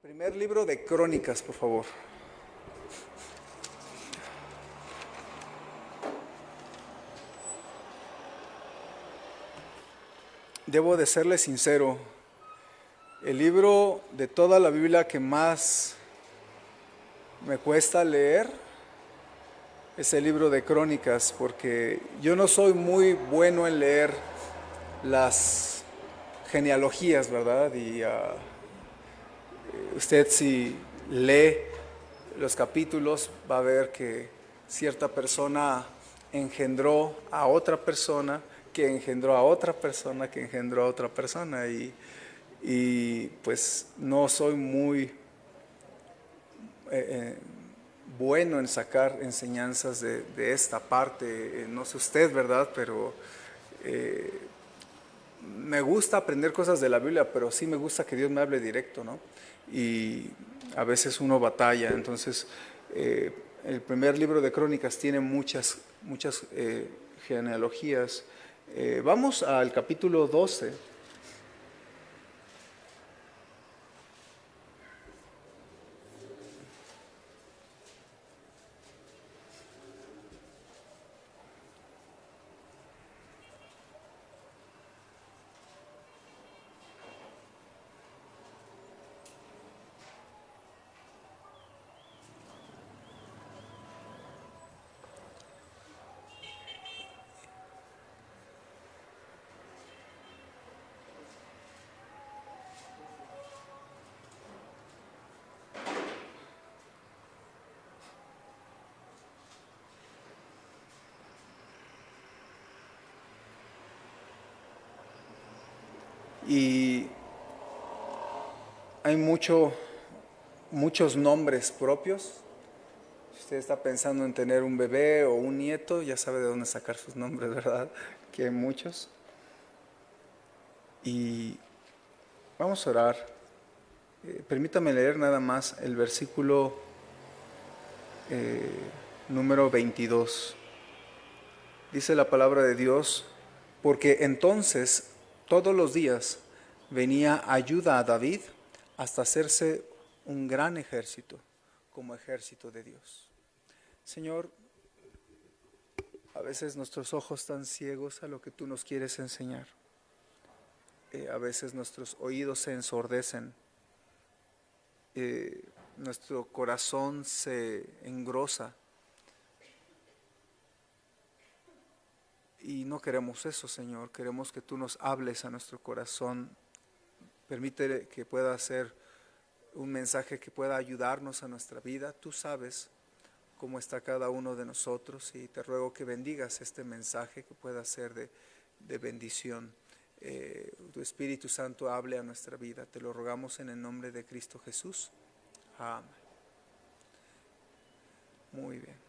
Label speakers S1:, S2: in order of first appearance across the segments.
S1: Primer libro de Crónicas, por favor. Debo de serle sincero, el libro de toda la Biblia que más me cuesta leer es el libro de Crónicas, porque yo no soy muy bueno en leer las genealogías, ¿verdad? Y usted si lee los capítulos va a ver que cierta persona engendró a otra persona, que engendró a otra persona, que engendró a otra persona. Y pues no soy muy bueno en sacar enseñanzas de esta parte. No sé usted, ¿verdad? Pero me gusta aprender cosas de la Biblia, pero sí me gusta que Dios me hable directo, ¿no? Y a veces uno batalla. Entonces, el primer libro de Crónicas tiene muchas genealogías. Vamos al capítulo 12. Y hay muchos nombres propios. Si usted está pensando en tener un bebé o un nieto, ya sabe de dónde sacar sus nombres, ¿verdad? Que hay muchos. Y vamos a orar. Permítame leer nada más el versículo número 22. Dice la palabra de Dios: porque entonces todos los días venía ayuda a David hasta hacerse un gran ejército, como ejército de Dios. Señor, a veces nuestros ojos están ciegos a lo que tú nos quieres enseñar. A veces nuestros oídos se ensordecen. Nuestro corazón se engrosa. Y no queremos eso, Señor. Queremos que tú nos hables a nuestro corazón. Permite que pueda ser un mensaje que pueda ayudarnos a nuestra vida. Tú sabes cómo está cada uno de nosotros y te ruego que bendigas este mensaje, que pueda ser de bendición. Tu Espíritu Santo hable a nuestra vida. Te lo rogamos en el nombre de Cristo Jesús. Amén. Muy bien.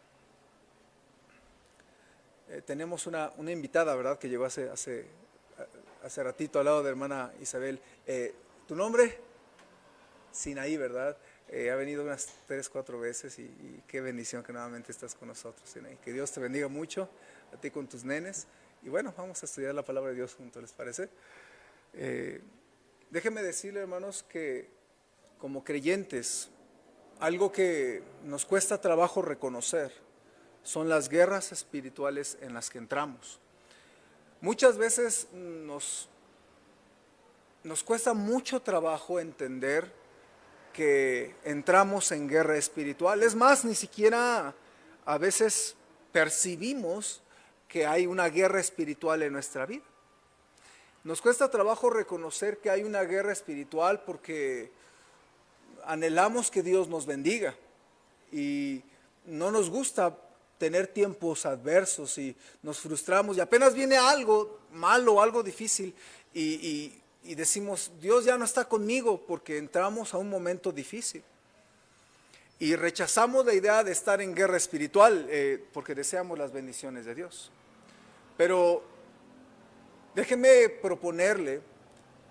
S1: Tenemos una invitada, ¿verdad? Que llegó hace ratito al lado de hermana Isabel. ¿Tu nombre? Sinaí, ¿verdad? Ha venido unas 3, 4 veces y qué bendición que nuevamente estás con nosotros, Sinaí. Que Dios te bendiga mucho, a ti con tus nenes. Y bueno, vamos a estudiar la palabra de Dios juntos, ¿les parece? Déjenme decirle, hermanos, que como creyentes, algo que nos cuesta trabajo reconocer son las guerras espirituales en las que entramos. Muchas veces nos cuesta mucho trabajo entender que entramos en guerra espiritual. Es más, ni siquiera a veces percibimos que hay una guerra espiritual en nuestra vida. Nos cuesta trabajo reconocer que hay una guerra espiritual porque anhelamos que Dios nos bendiga y no nos gusta tener tiempos adversos y nos frustramos y apenas viene algo malo, algo difícil y decimos, Dios ya no está conmigo porque entramos a un momento difícil. Y rechazamos la idea de estar en guerra espiritual porque deseamos las bendiciones de Dios. Pero déjeme proponerle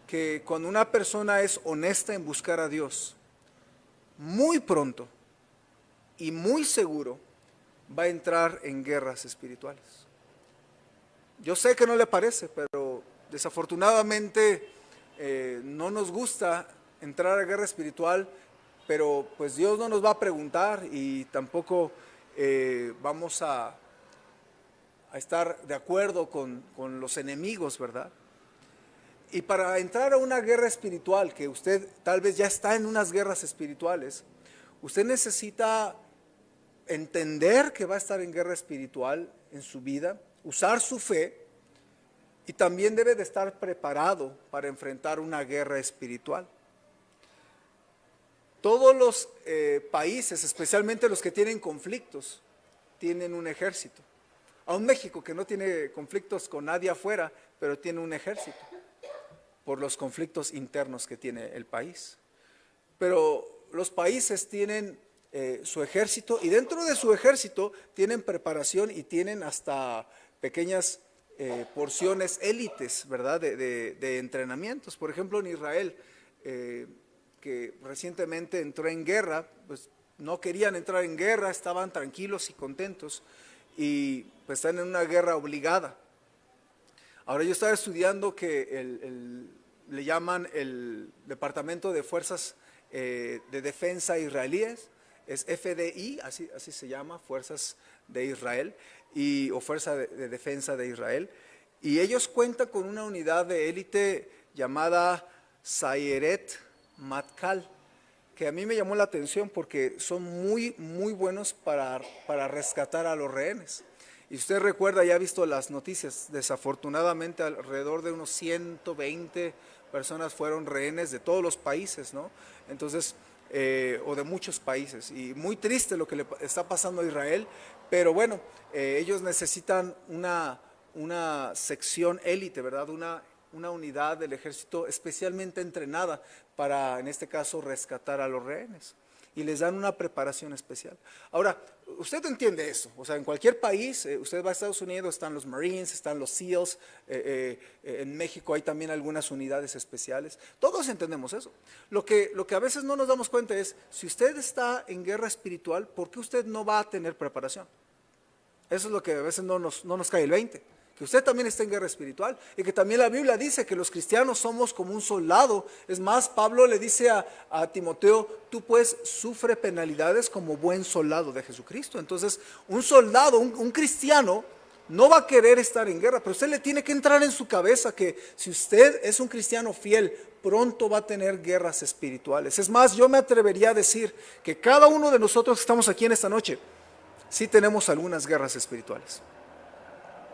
S1: que cuando una persona es honesta en buscar a Dios, muy pronto y muy seguro va a entrar en guerras espirituales. Yo sé que no le parece, pero desafortunadamente no nos gusta entrar a guerra espiritual pero pues Dios no nos va a preguntar y tampoco vamos a estar de acuerdo con los enemigos, ¿verdad? Y para entrar a una guerra espiritual, que usted tal vez ya está en unas guerras espirituales, usted necesita entender que va a estar en guerra espiritual en su vida, usar su fe, y también debe de estar preparado para enfrentar una guerra espiritual. Todos los países, especialmente los que tienen conflictos, tienen un ejército. Aún México, que no tiene conflictos con nadie afuera, pero tiene un ejército por los conflictos internos que tiene el país. Pero los países tienen su ejército, y dentro de su ejército tienen preparación y tienen hasta pequeñas porciones élites, ¿verdad? De entrenamientos. Por ejemplo, en Israel, que recientemente entró en guerra, pues no querían entrar en guerra, estaban tranquilos y contentos, y pues están en una guerra obligada. Ahora yo estaba estudiando que le llaman el Departamento de Fuerzas de Defensa Israelíes, es FDI, así se llama, Fuerzas de Israel, o Fuerza de Defensa de Israel, y ellos cuentan con una unidad de élite llamada Sayeret Matkal, que a mí me llamó la atención porque son muy buenos para rescatar a los rehenes. Y usted recuerda, ya ha visto las noticias, desafortunadamente alrededor de unos 120 personas fueron rehenes de todos los países, ¿no? Entonces, o de muchos países, y muy triste lo que le está pasando a Israel, pero bueno, ellos necesitan una sección élite, ¿verdad? Una unidad del ejército especialmente entrenada para, en este caso, rescatar a los rehenes. Y les dan una preparación especial. Ahora, usted entiende eso, o sea, en cualquier país, usted va a Estados Unidos, están los Marines, están los SEALs, en México hay también algunas unidades especiales, todos entendemos eso. Lo que a veces no nos damos cuenta es, si usted está en guerra espiritual, ¿por qué usted no va a tener preparación? Eso es lo que a veces no nos cae el 20. Que usted también está en guerra espiritual, y que también la Biblia dice que los cristianos somos como un soldado. Es más, Pablo le dice a Timoteo, tú pues sufre penalidades como buen soldado de Jesucristo. Entonces, un soldado, un cristiano, no va a querer estar en guerra, pero usted le tiene que entrar en su cabeza que si usted es un cristiano fiel, pronto va a tener guerras espirituales. Es más, yo me atrevería a decir que cada uno de nosotros que estamos aquí en esta noche, sí tenemos algunas guerras espirituales.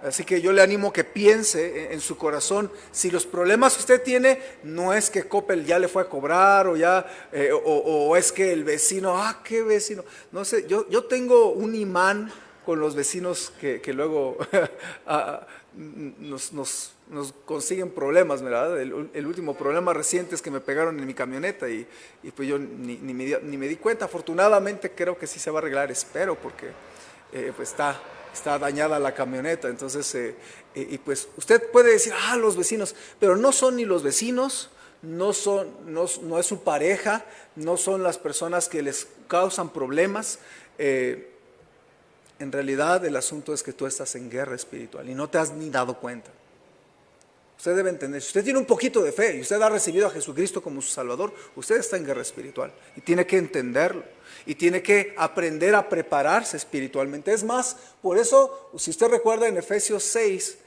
S1: Así que yo le animo que piense en su corazón, si los problemas que usted tiene no es que Coppel ya le fue a cobrar o es que el vecino, qué vecino, no sé, yo tengo un imán con los vecinos que luego nos consiguen problemas, ¿verdad? El último problema reciente es que me pegaron en mi camioneta y pues yo ni me di cuenta. Afortunadamente creo que sí se va a arreglar, espero, porque pues está dañada la camioneta. Entonces, y pues usted puede decir, los vecinos, pero no son ni los vecinos, no es su pareja, no son las personas que les causan problemas. En realidad el asunto es que tú estás en guerra espiritual y no te has ni dado cuenta. Usted debe entender, si usted tiene un poquito de fe y usted ha recibido a Jesucristo como su Salvador, usted está en guerra espiritual y tiene que entenderlo y tiene que aprender a prepararse espiritualmente. Es más, por eso, si usted recuerda en Efesios 6,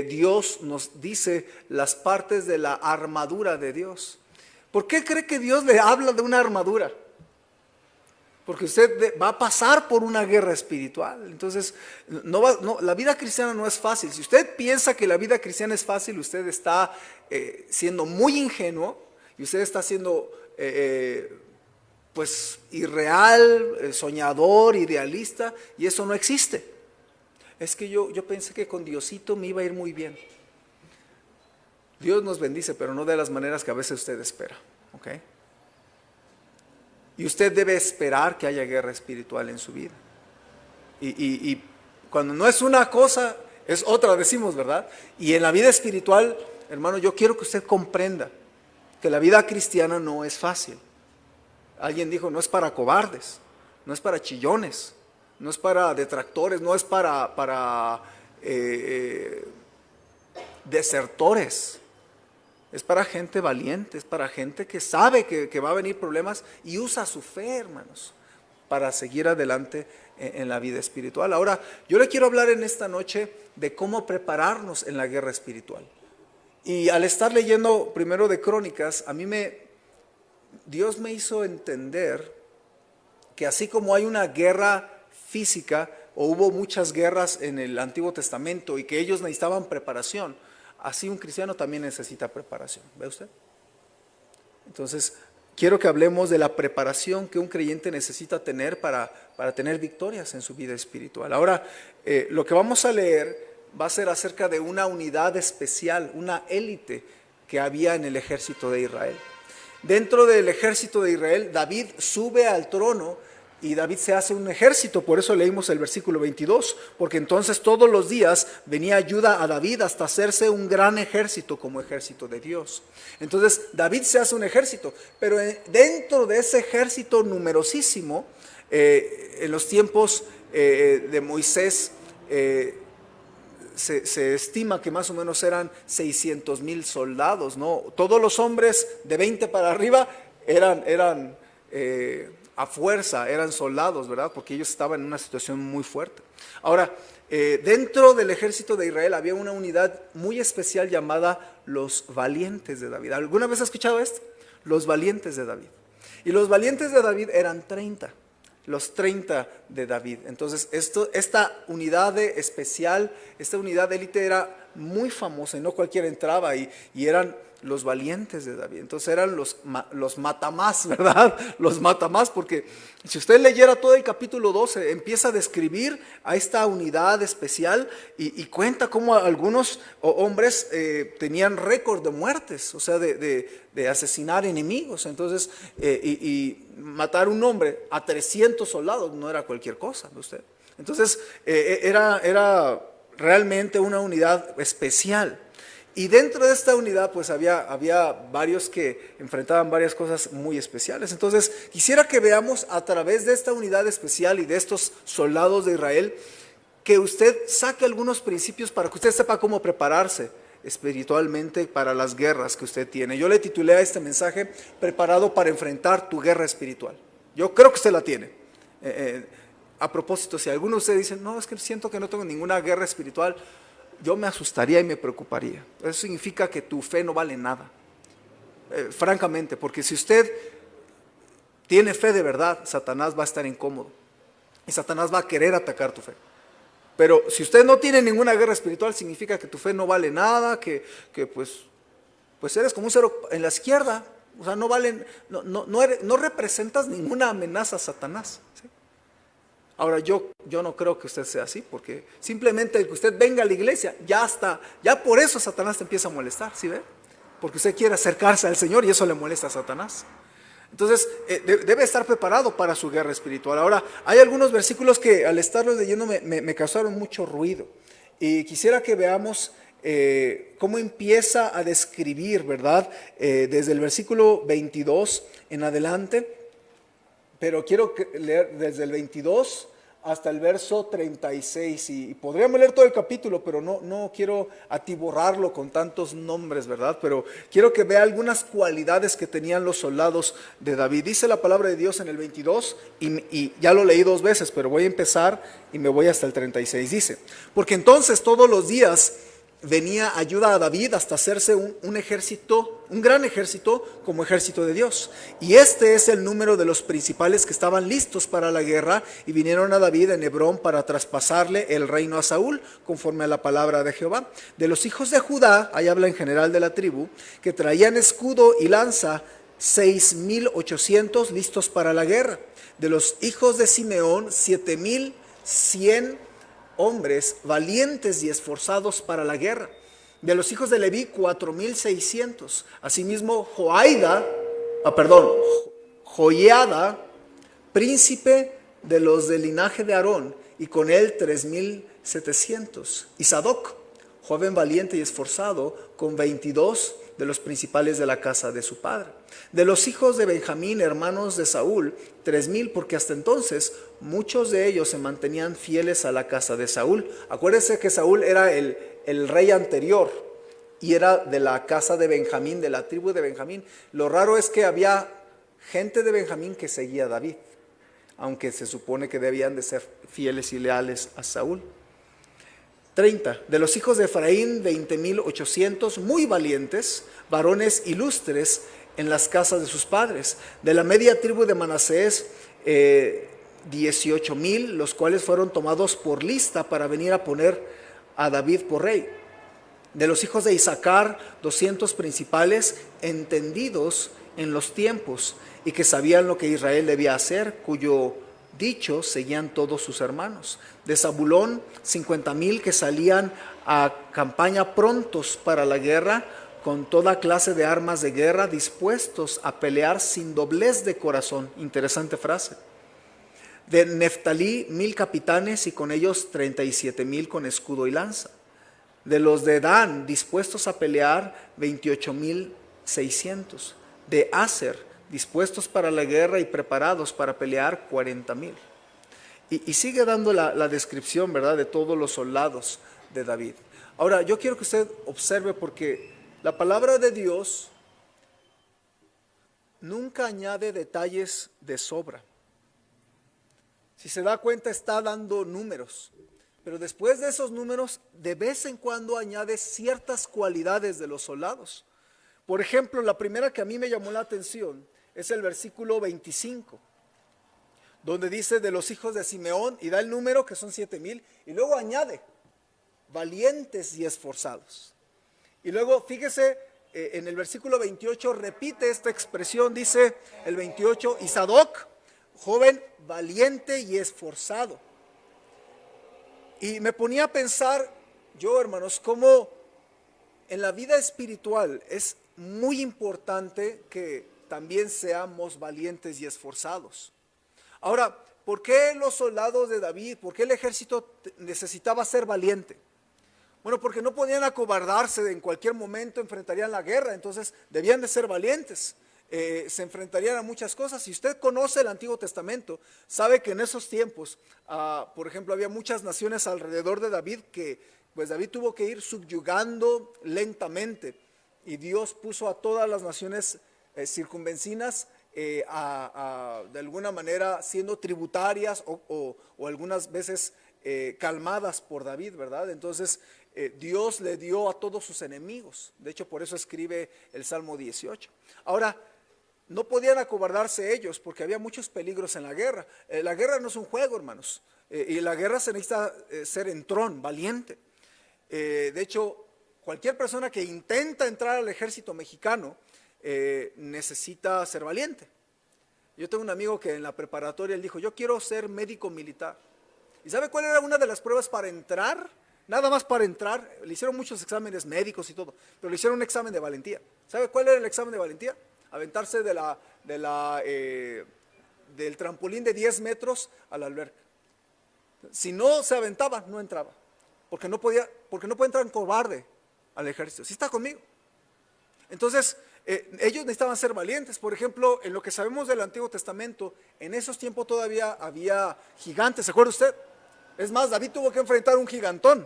S1: Dios nos dice las partes de la armadura de Dios. ¿Por qué cree que Dios le habla de una armadura? Porque usted va a pasar por una guerra espiritual. Entonces, la vida cristiana no es fácil. Si usted piensa que la vida cristiana es fácil, usted está siendo muy ingenuo y usted está siendo pues irreal, soñador, idealista, y eso no existe. Es que yo pensé que con Diosito me iba a ir muy bien. Dios nos bendice, pero no de las maneras que a veces usted espera, ¿ok? Y usted debe esperar que haya guerra espiritual en su vida. Y cuando no es una cosa, es otra, decimos, ¿verdad? Y en la vida espiritual, hermano, yo quiero que usted comprenda que la vida cristiana no es fácil. Alguien dijo, no es para cobardes, no es para chillones, no es para detractores, no es para desertores. Es para gente valiente, es para gente que sabe que va a venir problemas y usa su fe, hermanos, para seguir adelante en la vida espiritual. Ahora, yo le quiero hablar en esta noche de cómo prepararnos en la guerra espiritual. Y al estar leyendo primero de Crónicas, Dios me hizo entender que así como hay una guerra física, o hubo muchas guerras en el Antiguo Testamento y que ellos necesitaban preparación, así un cristiano también necesita preparación. ¿Ve usted? Entonces, quiero que hablemos de la preparación que un creyente necesita tener para tener victorias en su vida espiritual. Ahora, lo que vamos a leer va a ser acerca de una unidad especial, una élite que había en el ejército de Israel. Dentro del ejército de Israel, David sube al trono y David se hace un ejército. Por eso leímos el versículo 22, porque entonces todos los días venía ayuda a David hasta hacerse un gran ejército como ejército de Dios. Entonces David se hace un ejército, pero dentro de ese ejército numerosísimo, en los tiempos de Moisés, se estima que más o menos eran 600,000 soldados, ¿no? Todos los hombres de 20 para arriba eran a fuerza, eran soldados, ¿verdad? Porque ellos estaban en una situación muy fuerte. Ahora, dentro del ejército de Israel había una unidad muy especial llamada los valientes de David. ¿Alguna vez has escuchado esto? Los valientes de David. Y los valientes de David eran 30. Los 30 de David. Entonces esta unidad especial, esta unidad de élite era muy famosa y no cualquiera entraba y eran los valientes de David. Entonces eran los matamás, ¿verdad? Los matamás, porque si usted leyera todo el capítulo 12, empieza a describir a esta unidad especial y cuenta cómo algunos hombres tenían récord de muertes, o sea, de asesinar enemigos. Entonces, y matar un hombre a 300 soldados no era cualquier cosa, ¿no usted? Entonces, era realmente una unidad especial. Y dentro de esta unidad pues había varios que enfrentaban varias cosas muy especiales. Entonces quisiera que veamos a través de esta unidad especial y de estos soldados de Israel, que usted saque algunos principios para que usted sepa cómo prepararse espiritualmente para las guerras que usted tiene. Yo le titulé a este mensaje: preparado para enfrentar tu guerra espiritual. Yo creo que usted la tiene. A propósito, si alguno de ustedes dice, no, es que siento que no tengo ninguna guerra espiritual, yo me asustaría y me preocuparía. Eso significa que tu fe no vale nada, francamente, porque si usted tiene fe de verdad, Satanás va a estar incómodo y Satanás va a querer atacar tu fe. Pero si usted no tiene ninguna guerra espiritual, significa que tu fe no vale nada, que pues eres como un cero en la izquierda, o sea, no representas ninguna amenaza a Satanás, ¿sí? Ahora, yo no creo que usted sea así, porque simplemente el que usted venga a la iglesia, ya por eso Satanás te empieza a molestar, ¿sí ve? Porque usted quiere acercarse al Señor y eso le molesta a Satanás. Entonces, debe estar preparado para su guerra espiritual. Ahora, hay algunos versículos que al estarlos leyendo me causaron mucho ruido. Y quisiera que veamos cómo empieza a describir, ¿verdad? Desde el versículo 22 en adelante. Pero quiero leer desde el 22 hasta el verso 36. Y podríamos leer todo el capítulo, pero no quiero atiborrarlo con tantos nombres, ¿verdad? Pero quiero que vea algunas cualidades que tenían los soldados de David. Dice la palabra de Dios en el 22, y ya lo leí 2 veces, pero voy a empezar y me voy hasta el 36. Dice: porque entonces todos los días venía ayuda a David hasta hacerse un ejército, un gran ejército como ejército de Dios. Y este es el número de los principales que estaban listos para la guerra y vinieron a David en Hebrón para traspasarle el reino a Saúl, conforme a la palabra de Jehová. De los hijos de Judá, ahí habla en general de la tribu, que traían escudo y lanza, 6,800 listos para la guerra. De los hijos de Simeón, 7,100 hombres valientes y esforzados para la guerra. De los hijos de Leví, 4,600. Asimismo, Joiada, príncipe de los del linaje de Aarón, y con él 3,700. Y Sadoc, joven valiente y esforzado, con 22 de los principales de la casa de su padre. De los hijos de Benjamín, hermanos de Saúl, 3,000, porque hasta entonces muchos de ellos se mantenían fieles a la casa de Saúl. Acuérdense que Saúl era el rey anterior y era de la casa de Benjamín, de la tribu de Benjamín. Lo raro es que había gente de Benjamín que seguía a David, aunque se supone que debían de ser fieles y leales a Saúl. 30. De los hijos de Efraín, 20,800, muy valientes, varones ilustres en las casas de sus padres. De la media tribu de Manasés, 18,000, los cuales fueron tomados por lista para venir a poner a David por rey. De los hijos de Isaacar, 200 principales, entendidos en los tiempos y que sabían lo que Israel debía hacer, cuyo dicho seguían todos sus hermanos. De Zabulón, 50,000 que salían a campaña prontos para la guerra, con toda clase de armas de guerra, dispuestos a pelear sin doblez de corazón. Interesante frase. De Neftalí, 1,000 capitanes y con ellos 37,000 con escudo y lanza. De los de Dan, dispuestos a pelear, 28,600. De Aser, dispuestos para la guerra y preparados para pelear, 40,000. Y sigue dando la descripción, ¿verdad?, de todos los soldados de David. Ahora, yo quiero que usted observe, porque la palabra de Dios nunca añade detalles de sobra. Si se da cuenta, está dando números, pero después de esos números, de vez en cuando añade ciertas cualidades de los soldados. Por ejemplo, la primera que a mí me llamó la atención es el versículo 25, donde dice de los hijos de Simeón, y da el número que son 7,000, y luego añade valientes y esforzados. Y luego fíjese, en el versículo 28 repite esta expresión, dice el 28, y Sadoc, joven valiente y esforzado. Y me ponía a pensar yo, hermanos, cómo en la vida espiritual es muy importante que también seamos valientes y esforzados. Ahora, ¿por qué los soldados de David, por qué el ejército necesitaba ser valiente? Bueno, porque no podían acobardarse, en cualquier momento enfrentarían la guerra, entonces debían de ser valientes. Se enfrentarían a muchas cosas. Si usted conoce el Antiguo Testamento, sabe que en esos tiempos, por ejemplo, había muchas naciones alrededor de David que pues David tuvo que ir subyugando lentamente, y Dios puso a todas las naciones circunvecinas de alguna manera siendo tributarias o algunas veces calmadas por David, ¿verdad? Entonces Dios le dio a todos sus enemigos. De hecho, por eso escribe el Salmo 18. Ahora, no podían acobardarse ellos porque había muchos peligros en la guerra. La guerra no es un juego, hermanos, y la guerra se necesita ser entrón, valiente. De hecho, cualquier persona que intenta entrar al ejército mexicano necesita ser valiente. Yo tengo un amigo que en la preparatoria él dijo, yo quiero ser médico militar. ¿Y sabe cuál era una de las pruebas para entrar? Nada más para entrar, le hicieron muchos exámenes médicos y todo, pero le hicieron un examen de valentía. ¿Sabe cuál era el examen de valentía? Aventarse del trampolín de 10 metros a la alberca. Si no se aventaba, no entraba, porque no puede entrar en cobarde al ejército. ¿Sí está conmigo? Entonces, ellos necesitaban ser valientes. Por ejemplo, en lo que sabemos del Antiguo Testamento, en esos tiempos todavía había gigantes, ¿se acuerda usted? Es más, David tuvo que enfrentar un gigantón,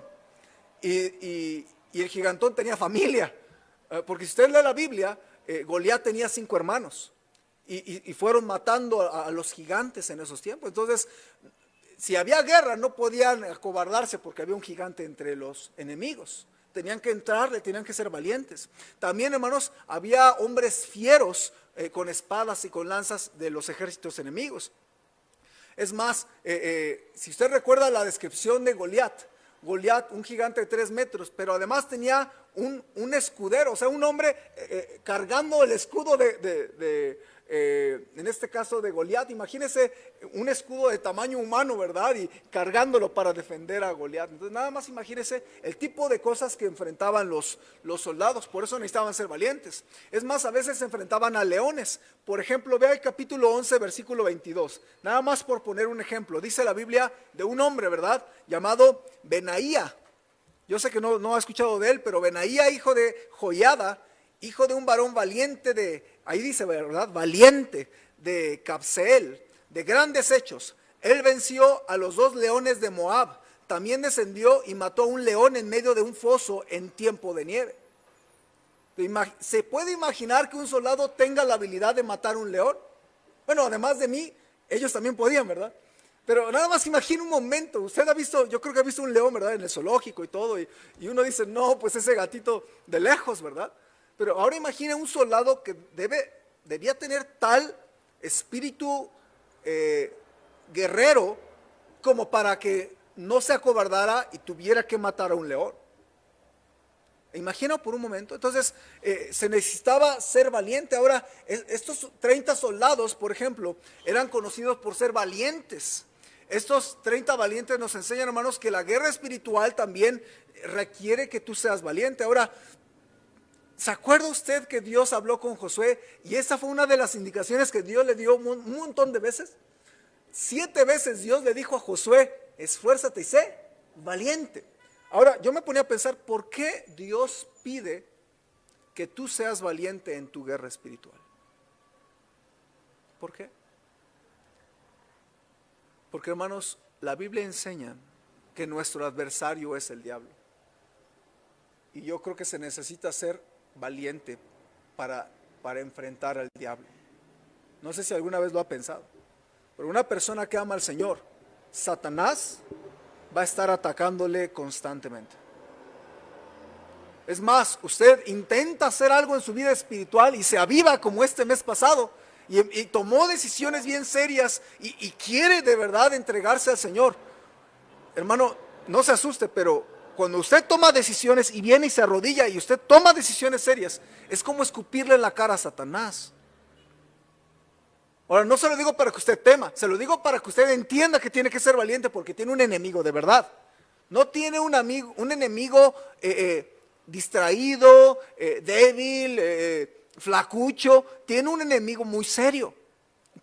S1: y el gigantón tenía familia, porque si usted lee la Biblia, Goliat tenía 5 hermanos, y fueron matando a los gigantes en esos tiempos. Entonces, si había guerra, no podían acobardarse porque había un gigante entre los enemigos. Tenían que entrarle, tenían que ser valientes. También, hermanos, había hombres fieros con espadas y con lanzas de los ejércitos enemigos. Es más, si usted recuerda la descripción de Goliat, un gigante de 3 metros, pero además tenía un escudero, o sea, un hombre cargando el escudo en este caso de Goliat. Imagínese un escudo de tamaño humano, ¿verdad? Y cargándolo para defender a Goliat. Entonces, nada más imagínese el tipo de cosas que enfrentaban los soldados. Por eso necesitaban ser valientes. Es más, a veces se enfrentaban a leones. Por ejemplo, vea el capítulo 11, versículo 22. Nada más por poner un ejemplo. Dice la Biblia de un hombre, ¿verdad?, llamado Benaía. Yo sé que no ha escuchado de él, pero Benaía, hijo de Joiada, hijo de un varón valiente ahí dice, ¿verdad?, valiente, de Cabseel, de grandes hechos. Él venció a los 2 leones de Moab. También descendió y mató a un león en medio de un foso en tiempo de nieve. ¿Se puede imaginar que un soldado tenga la habilidad de matar un león? Bueno, además de mí, ellos también podían, ¿verdad? Pero nada más imagina un momento, usted ha visto, yo creo que ha visto un león, ¿verdad? En el zoológico y todo, y uno dice, no, pues ese gatito de lejos, ¿verdad? Pero ahora imagina un soldado que debía tener tal espíritu guerrero como para que no se acobardara y tuviera que matar a un león. Imagina por un momento. Entonces se necesitaba ser valiente. Ahora estos 30 soldados, por ejemplo, eran conocidos por ser valientes. Estos 30 valientes nos enseñan, hermanos, que la guerra espiritual también requiere que tú seas valiente. Ahora, ¿se acuerda usted que Dios habló con Josué? Y esa fue una de las indicaciones que Dios le dio un montón de veces. 7 veces Dios le dijo a Josué, esfuérzate y sé valiente. Ahora, yo me ponía a pensar, ¿por qué Dios pide que tú seas valiente en tu guerra espiritual? ¿Por qué? Porque, hermanos, la Biblia enseña que nuestro adversario es el diablo. Y yo creo que se necesita ser valiente para enfrentar al diablo. No sé si alguna vez lo ha pensado, pero una persona que ama al Señor, Satanás va a estar atacándole constantemente. Es más, usted intenta hacer algo en su vida espiritual y se aviva como este mes pasado y tomó decisiones bien serias y quiere de verdad entregarse al Señor. Hermano, no se asuste, pero cuando usted toma decisiones y viene y se arrodilla y usted toma decisiones serias, es como escupirle en la cara a Satanás. Ahora, no se lo digo para que usted tema, se lo digo para que usted entienda que tiene que ser valiente porque tiene un enemigo de verdad. No tiene un enemigo distraído, débil, flacucho, tiene un enemigo muy serio.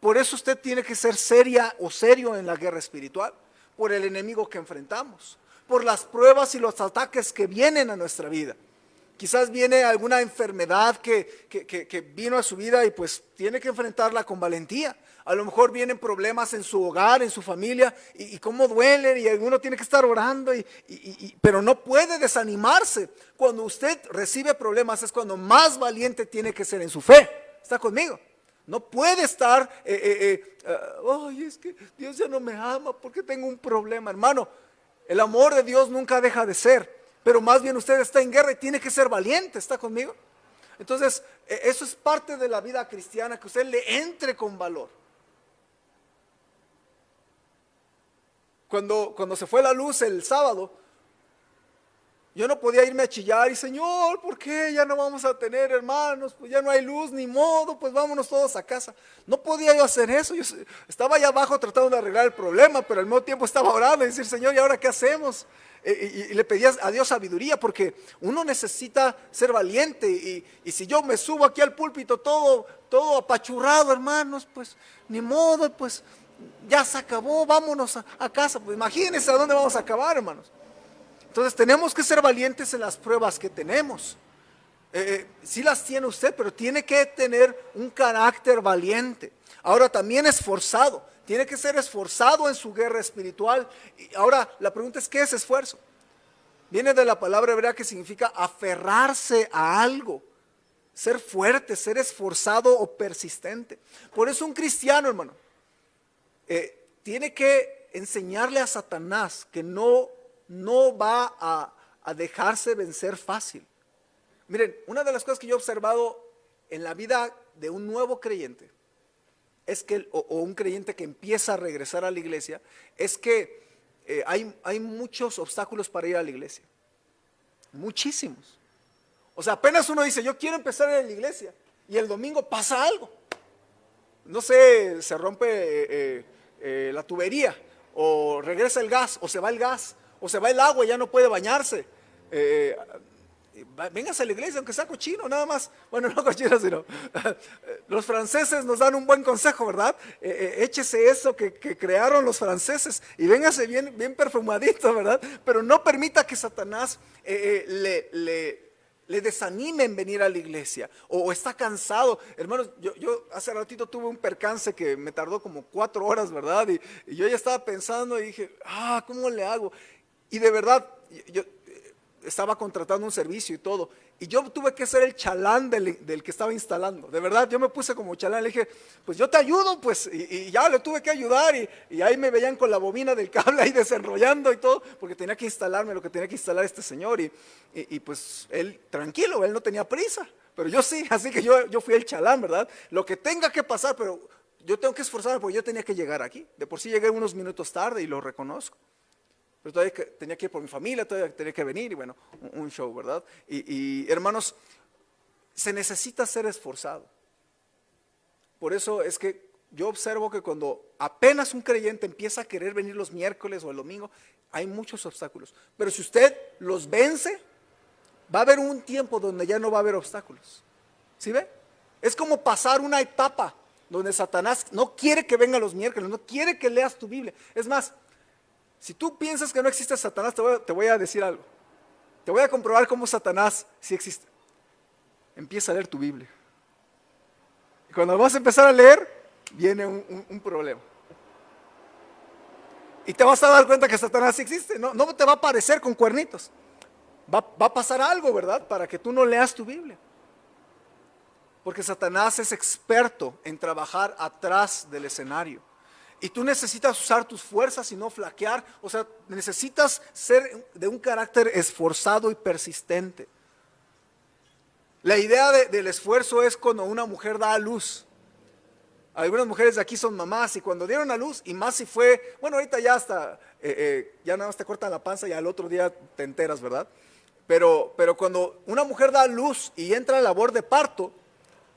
S1: Por eso usted tiene que ser seria o serio en la guerra espiritual, por el enemigo que enfrentamos, por las pruebas y los ataques que vienen a nuestra vida. Quizás viene alguna enfermedad que vino a su vida y pues tiene que enfrentarla con valentía. A lo mejor vienen problemas en su hogar, en su familia, y cómo duelen, y uno tiene que estar orando, pero no puede desanimarse. Cuando usted recibe problemas es cuando más valiente tiene que ser en su fe. ¿Está conmigo? No puede estar, ay, es que Dios ya no me ama porque tengo un problema. Hermano, el amor de Dios nunca deja de ser. Pero más bien usted está en guerra y tiene que ser valiente, ¿está conmigo? Entonces, eso es parte de la vida cristiana, que usted le entre con valor. Cuando se fue la luz el sábado, yo no podía irme a chillar y Señor, ¿por qué ya no vamos a tener hermanos? Pues ya no hay luz, ni modo, pues vámonos todos a casa. No podía yo hacer eso, yo estaba allá abajo tratando de arreglar el problema, pero al mismo tiempo estaba orando y decir, Señor, ¿y ahora qué hacemos? Y le pedía a Dios sabiduría porque uno necesita ser valiente y si yo me subo aquí al púlpito todo apachurrado, hermanos, pues ni modo, pues ya se acabó, vámonos a casa. Pues imagínense a dónde vamos a acabar, hermanos. Entonces tenemos que ser valientes en las pruebas que tenemos. Sí las tiene usted, pero tiene que tener un carácter valiente. Ahora también esforzado. Tiene que ser esforzado en su guerra espiritual. Y ahora la pregunta es, ¿qué es esfuerzo? Viene de la palabra hebrea que significa aferrarse a algo. Ser fuerte, ser esforzado o persistente. Por eso un cristiano, hermano, tiene que enseñarle a Satanás que no va a dejarse vencer fácil. Miren, una de las cosas que yo he observado en la vida de un nuevo creyente es que, o un creyente que empieza a regresar a la iglesia, es que hay muchos obstáculos para ir a la iglesia. Muchísimos. O sea, apenas uno dice, yo quiero empezar a ir a la iglesia, y el domingo pasa algo. No sé, se rompe la tubería, o regresa el gas, o se va el agua y ya no puede bañarse. Véngase a la iglesia, aunque sea cochino, nada más. Bueno, no cochino, sino los franceses nos dan un buen consejo, ¿verdad? Échese eso que crearon los franceses y véngase bien perfumadito, ¿verdad? Pero no permita que Satanás le desanime en venir a la iglesia, o está cansado. Hermanos, yo hace ratito tuve un percance que me tardó como 4 horas, ¿verdad? Y yo ya estaba pensando y dije, ¿cómo le hago? Y de verdad, yo estaba contratando un servicio y todo, Y yo tuve que ser el chalán del que estaba instalando. De verdad, yo me puse como chalán. Le dije, pues yo te ayudo, pues. Y ya le tuve que ayudar. Y ahí me veían con la bobina del cable ahí desenrollando y todo. Porque tenía que instalarme lo que tenía que instalar este señor. Y pues él, tranquilo, él no tenía prisa. Pero yo sí, así que yo fui el chalán, ¿verdad? Lo que tenga que pasar, pero yo tengo que esforzarme porque yo tenía que llegar aquí. De por sí llegué unos minutos tarde y lo reconozco. Pero todavía tenía que ir por mi familia, todavía tenía que venir y bueno, un show, ¿verdad? Y hermanos, se necesita ser esforzado. Por eso es que yo observo que cuando apenas un creyente empieza a querer venir los miércoles o el domingo, hay muchos obstáculos. Pero si usted los vence, va a haber un tiempo donde ya no va a haber obstáculos. ¿Sí ve? Es como pasar una etapa donde Satanás no quiere que vengan los miércoles, no quiere que leas tu Biblia. Es más, si tú piensas que no existe Satanás, te voy a decir algo. Te voy a comprobar cómo Satanás sí existe. Empieza a leer tu Biblia. Y cuando vas a empezar a leer, viene un problema. Y te vas a dar cuenta que Satanás sí existe. No te va a aparecer con cuernitos. Va a pasar algo, ¿verdad? Para que tú no leas tu Biblia. Porque Satanás es experto en trabajar atrás del escenario. Y tú necesitas usar tus fuerzas y no flaquear. O sea, necesitas ser de un carácter esforzado y persistente. La idea del esfuerzo es cuando una mujer da a luz. Algunas mujeres de aquí son mamás y cuando dieron a luz, y más si fue, bueno, ahorita ya hasta, ya nada más te cortan la panza y al otro día te enteras, ¿verdad? Pero cuando una mujer da a luz y entra en labor de parto,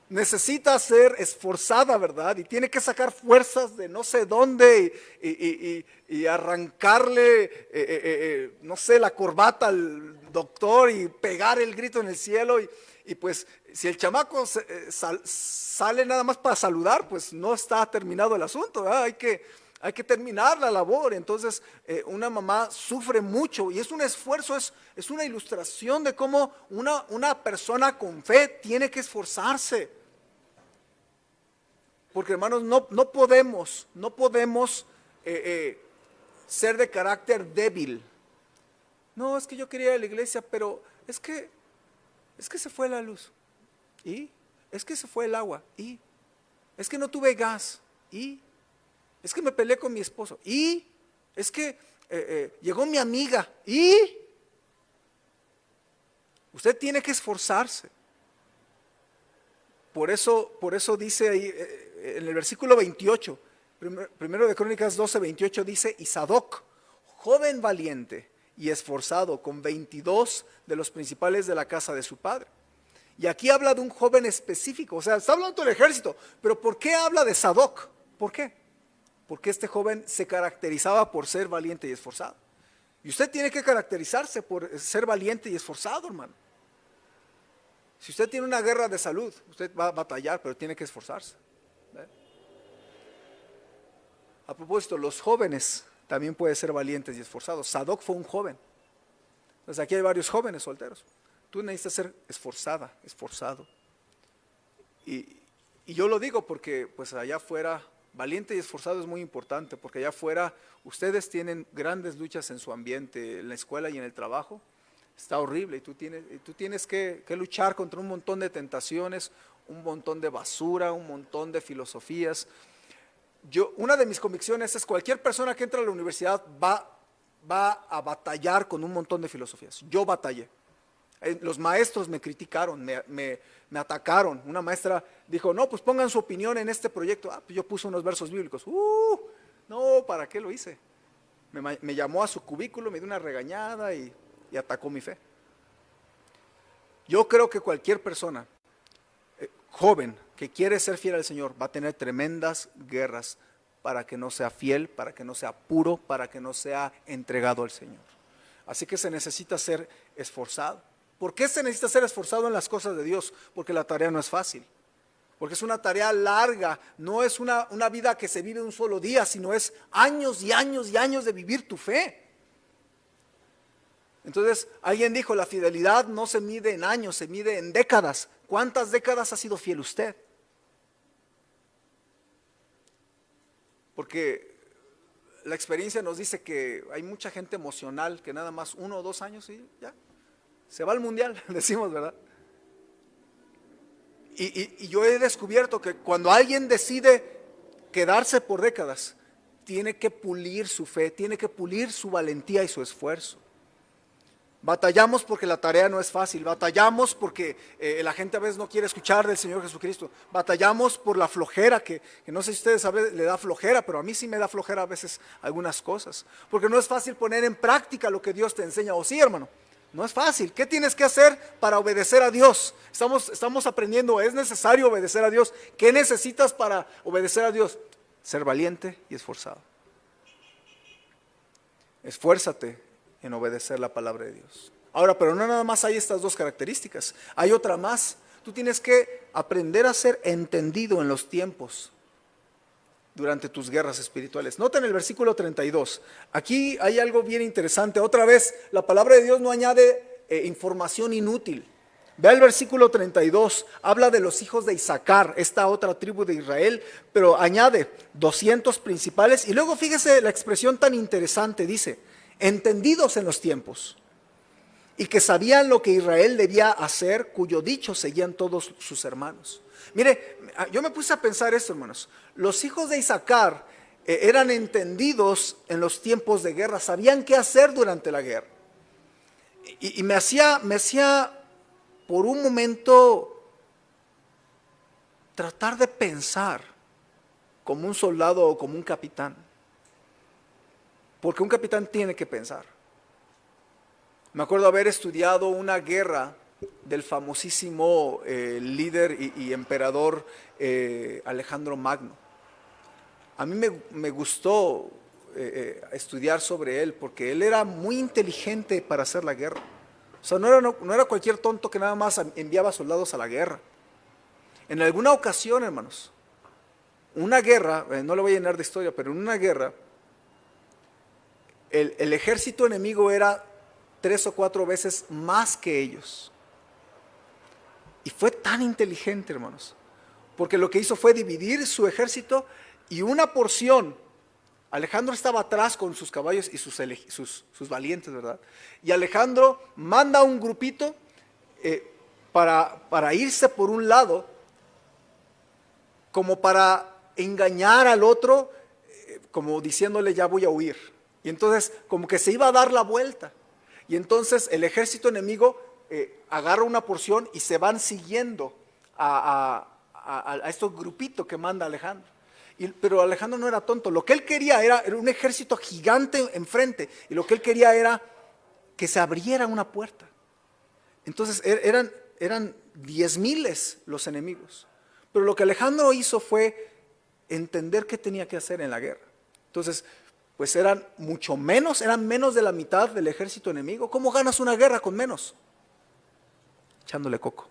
S1: necesita ser esforzada, ¿verdad? Y tiene que sacar fuerzas de no sé dónde y arrancarle, no sé, la corbata al doctor y pegar el grito en el cielo. Y pues si el chamaco sale nada más para saludar, pues no está terminado el asunto, ¿verdad? Hay que terminar la labor. Entonces una mamá sufre mucho y es un esfuerzo, es una ilustración de cómo una persona con fe tiene que esforzarse. Porque hermanos, no podemos ser de carácter débil. No, es que yo quería ir a la iglesia, pero es que se fue la luz. ¿Y? Es que se fue el agua. ¿Y? Es que no tuve gas. ¿Y? Es que me peleé con mi esposo. ¿Y? Es que llegó mi amiga. ¿Y? Usted tiene que esforzarse. Por eso dice ahí en el versículo 28, primero de Crónicas 12, 28 dice, y Sadoc, joven valiente y esforzado, con 22 de los principales de la casa de su padre. Y aquí habla de un joven específico, o sea, está hablando del ejército, pero ¿por qué habla de Sadoc? ¿Por qué? Porque este joven se caracterizaba por ser valiente y esforzado. Y usted tiene que caracterizarse por ser valiente y esforzado, hermano. Si usted tiene una guerra de salud, usted va a batallar, pero tiene que esforzarse. ¿Ve? A propósito, los jóvenes también pueden ser valientes y esforzados. Sadoc fue un joven. Entonces aquí hay varios jóvenes solteros. Tú necesitas ser esforzada, esforzado. Y yo lo digo porque pues allá afuera, valiente y esforzado es muy importante, porque allá afuera ustedes tienen grandes luchas en su ambiente, en la escuela y en el trabajo. Está horrible y tú tienes que luchar contra un montón de tentaciones, un montón de basura, un montón de filosofías. Una de mis convicciones es cualquier persona que entra a la universidad va a batallar con un montón de filosofías. Yo batallé. Los maestros me criticaron, me atacaron. Una maestra dijo, no, pues pongan su opinión en este proyecto. Pues yo puse unos versos bíblicos. No, ¿para qué lo hice? Me llamó a su cubículo, me dio una regañada y atacó mi fe. Yo creo que cualquier persona joven que quiere ser fiel al Señor va a tener tremendas guerras para que no sea fiel, para que no sea puro, para que no sea entregado al Señor. Así que se necesita ser esforzado. ¿Por qué se necesita ser esforzado en las cosas de Dios? Porque la tarea no es fácil. Porque es una tarea larga, no es una vida que se vive un solo día, sino es años y años y años de vivir tu fe. Entonces, alguien dijo, la fidelidad no se mide en años, se mide en décadas. ¿Cuántas décadas ha sido fiel usted? Porque la experiencia nos dice que hay mucha gente emocional que nada más 1 o 2 años y ya, se va al mundial, decimos, ¿verdad? Y yo he descubierto que cuando alguien decide quedarse por décadas, tiene que pulir su fe, tiene que pulir su valentía y su esfuerzo. Batallamos porque la tarea no es fácil, batallamos porque la gente a veces no quiere escuchar del Señor Jesucristo, batallamos por la flojera, que no sé si ustedes saben, le da flojera, pero a mí sí me da flojera a veces algunas cosas, porque no es fácil poner en práctica lo que Dios te enseña, o sí, hermano, no es fácil. ¿Qué tienes que hacer para obedecer a Dios? Estamos aprendiendo, es necesario obedecer a Dios. ¿Qué necesitas para obedecer a Dios? Ser valiente y esforzado. Esfuérzate en obedecer la palabra de Dios. Ahora, pero no nada más hay estas dos características, hay otra más. Tú tienes que aprender a ser entendido en los tiempos durante tus guerras espirituales. Nota en el versículo 32, aquí hay algo bien interesante. Otra vez, la palabra de Dios no añade información inútil. Ve el versículo 32, habla de los hijos de Isaacar, esta otra tribu de Israel, pero añade 200 principales. Y luego fíjese la expresión tan interesante, dice, entendidos en los tiempos, y que sabían lo que Israel debía hacer, cuyo dicho seguían todos sus hermanos. Mire, yo me puse a pensar esto, hermanos. Los hijos de Isaacar eran entendidos en los tiempos de guerra, sabían qué hacer durante la guerra. Y me hacía por un momento tratar de pensar como un soldado o como un capitán. Porque un capitán tiene que pensar. Me acuerdo haber estudiado una guerra del famosísimo líder y emperador Alejandro Magno. A mí me gustó estudiar sobre él porque él era muy inteligente para hacer la guerra. O sea, no era cualquier tonto que nada más enviaba soldados a la guerra. En alguna ocasión, hermanos, una guerra, no le voy a llenar de historia, pero en una guerra, el ejército enemigo era 3 o 4 veces más que ellos. Y fue tan inteligente, hermanos, porque lo que hizo fue dividir su ejército y una porción. Alejandro estaba atrás con sus caballos y sus valientes, ¿verdad? Y Alejandro manda un grupito para irse por un lado, como para engañar al otro, como diciéndole ya voy a huir. Y entonces como que se iba a dar la vuelta. Y entonces el ejército enemigo agarra una porción y se van siguiendo a estos grupitos que manda Alejandro. Pero Alejandro no era tonto. Lo que él quería era un ejército gigante enfrente. Y lo que él quería era que se abriera una puerta. Entonces eran 10,000 los enemigos. Pero lo que Alejandro hizo fue entender qué tenía que hacer en la guerra. Entonces, pues eran menos de la mitad del ejército enemigo. ¿Cómo ganas una guerra con menos? Echándole coco.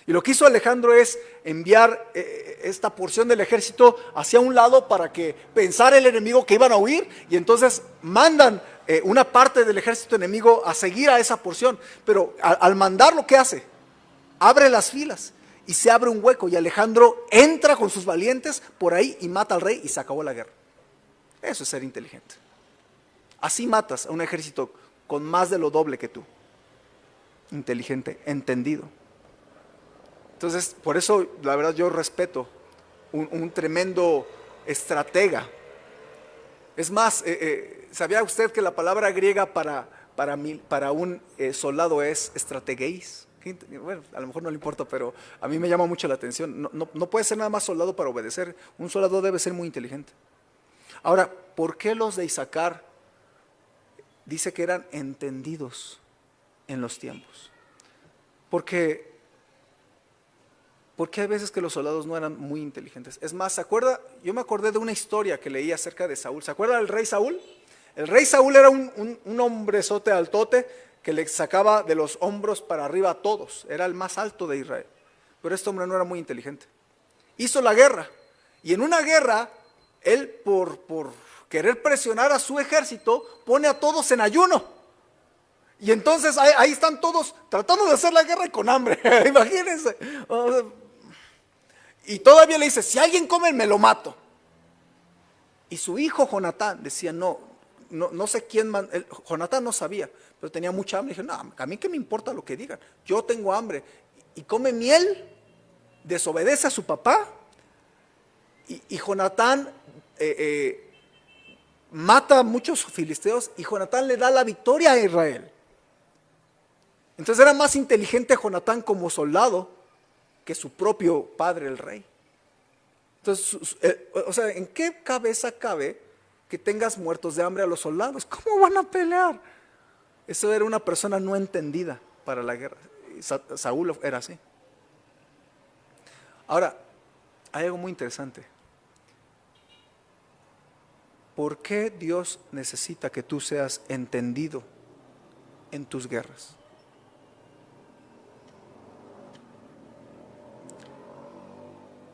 S1: Y lo que hizo Alejandro es enviar esta porción del ejército hacia un lado para que pensara el enemigo que iban a huir, y entonces mandan una parte del ejército enemigo a seguir a esa porción. Pero al mandarlo, ¿qué hace? Abre las filas y se abre un hueco, y Alejandro entra con sus valientes por ahí y mata al rey y se acabó la guerra. Eso es ser inteligente. Así matas a un ejército con más de lo doble que tú. Inteligente, entendido. Entonces, por eso, la verdad, yo respeto un tremendo estratega. Es más, ¿sabía usted que la palabra griega para un soldado es estrategeis? Bueno, a lo mejor no le importa, pero a mí me llama mucho la atención. No puede ser nada más soldado para obedecer. Un soldado debe ser muy inteligente. Ahora, ¿por qué los de Isaacar dice que eran entendidos en los tiempos? Porque hay veces que los soldados no eran muy inteligentes. Es más, ¿se acuerda? Yo me acordé de una historia que leí acerca de Saúl. ¿Se acuerda del rey Saúl? El rey Saúl era un hombrezote altote que le sacaba de los hombros para arriba a todos. Era el más alto de Israel. Pero este hombre no era muy inteligente. Hizo la guerra. Y en una guerra, él por querer presionar a su ejército, pone a todos en ayuno. Y entonces ahí están todos tratando de hacer la guerra y con hambre. Imagínense. Y todavía le dice, si alguien come me lo mato. Y su hijo Jonatán decía, no sé quién, Jonatán no sabía, pero tenía mucha hambre. Dije, no, a mí qué me importa lo que digan, yo tengo hambre. Y come miel desobedece a su papá y Jonatán mata a muchos filisteos y Jonatán le da la victoria a Israel. Entonces era más inteligente Jonatán como soldado que su propio padre, el rey. Entonces, o sea, ¿en qué cabeza cabe que tengas muertos de hambre a los soldados? ¿Cómo van a pelear? Eso era una persona no entendida para la guerra. Saúl era así. Ahora, hay algo muy interesante. ¿Por qué Dios necesita que tú seas entendido en tus guerras?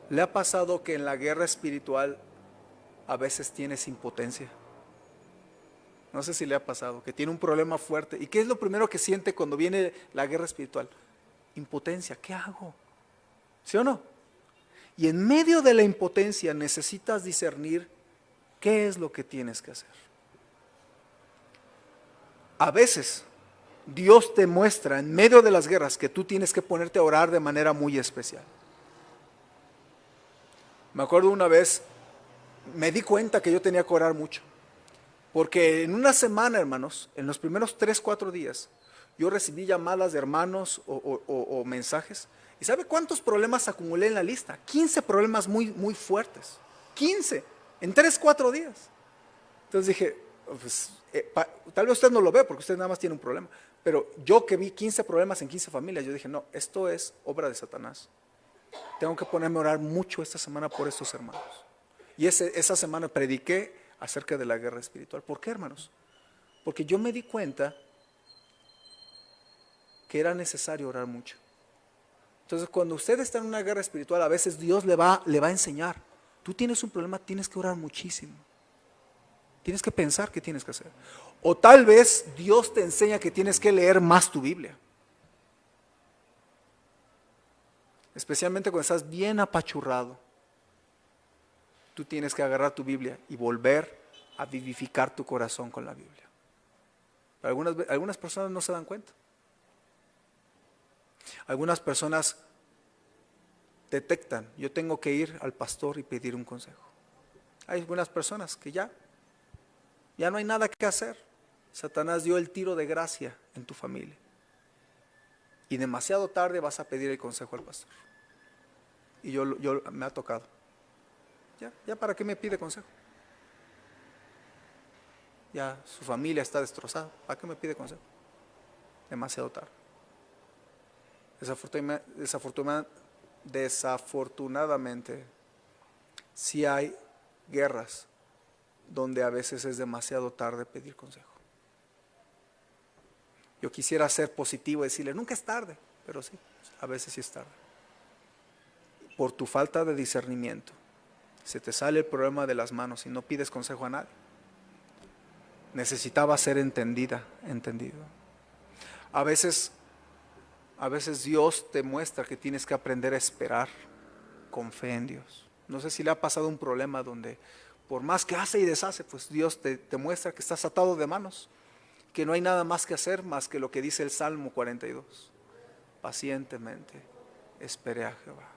S1: ¿Le ha pasado que en la guerra espiritual a veces tienes impotencia? No sé si le ha pasado, que tiene un problema fuerte. ¿Y qué es lo primero que siente cuando viene la guerra espiritual? Impotencia. ¿Qué hago? ¿Sí o no? Y en medio de la impotencia necesitas discernir qué es lo que tienes que hacer. A veces Dios te muestra en medio de las guerras que tú tienes que ponerte a orar de manera muy especial. Me acuerdo una vez, me di cuenta que yo tenía que orar mucho. Porque en una semana, hermanos, en los primeros 3, 4 días, yo recibí llamadas de hermanos o mensajes. ¿Y sabe cuántos problemas acumulé en la lista? 15 problemas muy, muy fuertes. 15 en 3, 4 días. Entonces dije, pues, tal vez usted no lo ve porque usted nada más tiene un problema. Pero yo que vi 15 problemas en 15 familias, yo dije, no, esto es obra de Satanás. Tengo que ponerme a orar mucho esta semana por estos hermanos. Y esa semana prediqué acerca de la guerra espiritual. ¿Por qué, hermanos? Porque yo me di cuenta que era necesario orar mucho. Entonces, cuando usted está en una guerra espiritual, a veces Dios le va a enseñar. Tú tienes un problema, tienes que orar muchísimo. Tienes que pensar qué tienes que hacer. O tal vez Dios te enseña que tienes que leer más tu Biblia. Especialmente cuando estás bien apachurrado. Tú tienes que agarrar tu Biblia y volver a vivificar tu corazón con la Biblia. Pero algunas personas no se dan cuenta. Algunas personas detectan, yo tengo que ir al pastor y pedir un consejo. Hay algunas personas que ya no hay nada que hacer. Satanás dio el tiro de gracia en tu familia. Y demasiado tarde vas a pedir el consejo al pastor. Y yo me ha tocado. Ya para qué me pide consejo. Ya su familia está destrozada. ¿Para qué me pide consejo? Demasiado tarde. Desafortunadamente, sí hay guerras donde a veces es demasiado tarde pedir consejo. Yo quisiera ser positivo y decirle, nunca es tarde, pero sí, a veces sí es tarde. Por tu falta de discernimiento, se te sale el problema de las manos y no pides consejo a nadie. Necesitaba ser entendido. A veces Dios te muestra que tienes que aprender a esperar con fe en Dios. No sé si le ha pasado un problema donde por más que hace y deshace, pues Dios te muestra que estás atado de manos, que no hay nada más que hacer más que lo que dice el Salmo 42. Pacientemente esperé a Jehová.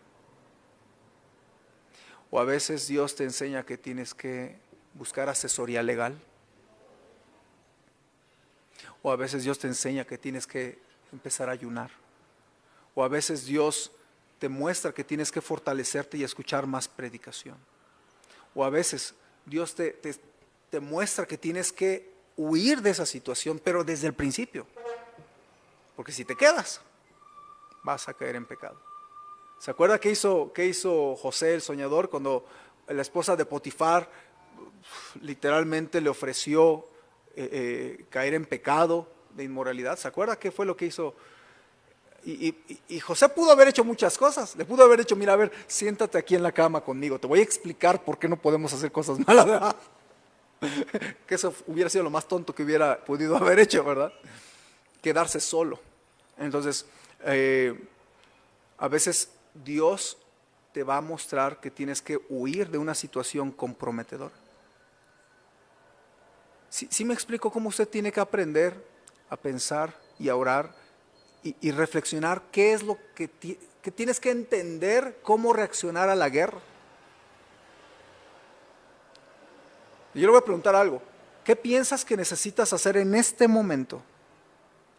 S1: O a veces Dios te enseña que tienes que buscar asesoría legal. O a veces Dios te enseña que tienes que empezar a ayunar. O a veces Dios te muestra que tienes que fortalecerte y escuchar más predicación. O a veces Dios te muestra que tienes que huir de esa situación, pero desde el principio. Porque si te quedas, vas a caer en pecado. ¿Se acuerda qué hizo José el soñador cuando la esposa de Potifar literalmente le ofreció caer en pecado de inmoralidad? ¿Se acuerda qué fue lo que hizo? Y José pudo haber hecho muchas cosas. Le pudo haber dicho, mira, a ver, siéntate aquí en la cama conmigo, te voy a explicar por qué no podemos hacer cosas malas, ¿verdad? Que eso hubiera sido lo más tonto que hubiera podido haber hecho, ¿verdad? Quedarse solo. Entonces, a veces Dios te va a mostrar que tienes que huir de una situación comprometedora. ¿Sí me explico cómo usted tiene que aprender a pensar y a orar y reflexionar qué es lo que que tienes que entender cómo reaccionar a la guerra. Y yo le voy a preguntar algo. ¿Qué piensas que necesitas hacer en este momento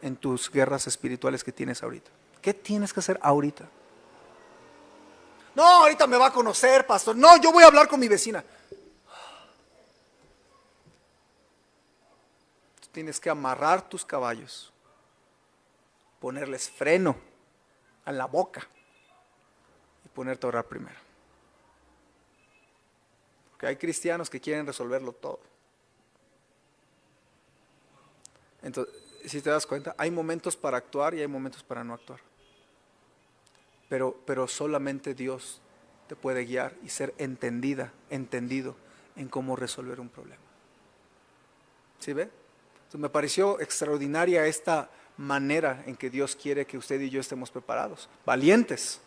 S1: en tus guerras espirituales que tienes ahorita? ¿Qué tienes que hacer ahorita? No, ahorita me va a conocer, pastor. No, yo voy a hablar con mi vecina. Tienes que amarrar tus caballos, ponerles freno a la boca y ponerte a orar primero. Porque hay cristianos que quieren resolverlo todo. Entonces, si te das cuenta, hay momentos para actuar y hay momentos para no actuar. Pero solamente Dios te puede guiar y ser entendido en cómo resolver un problema. ¿Sí ve? Entonces, me pareció extraordinaria esta manera en que Dios quiere que usted y yo estemos preparados, valientes,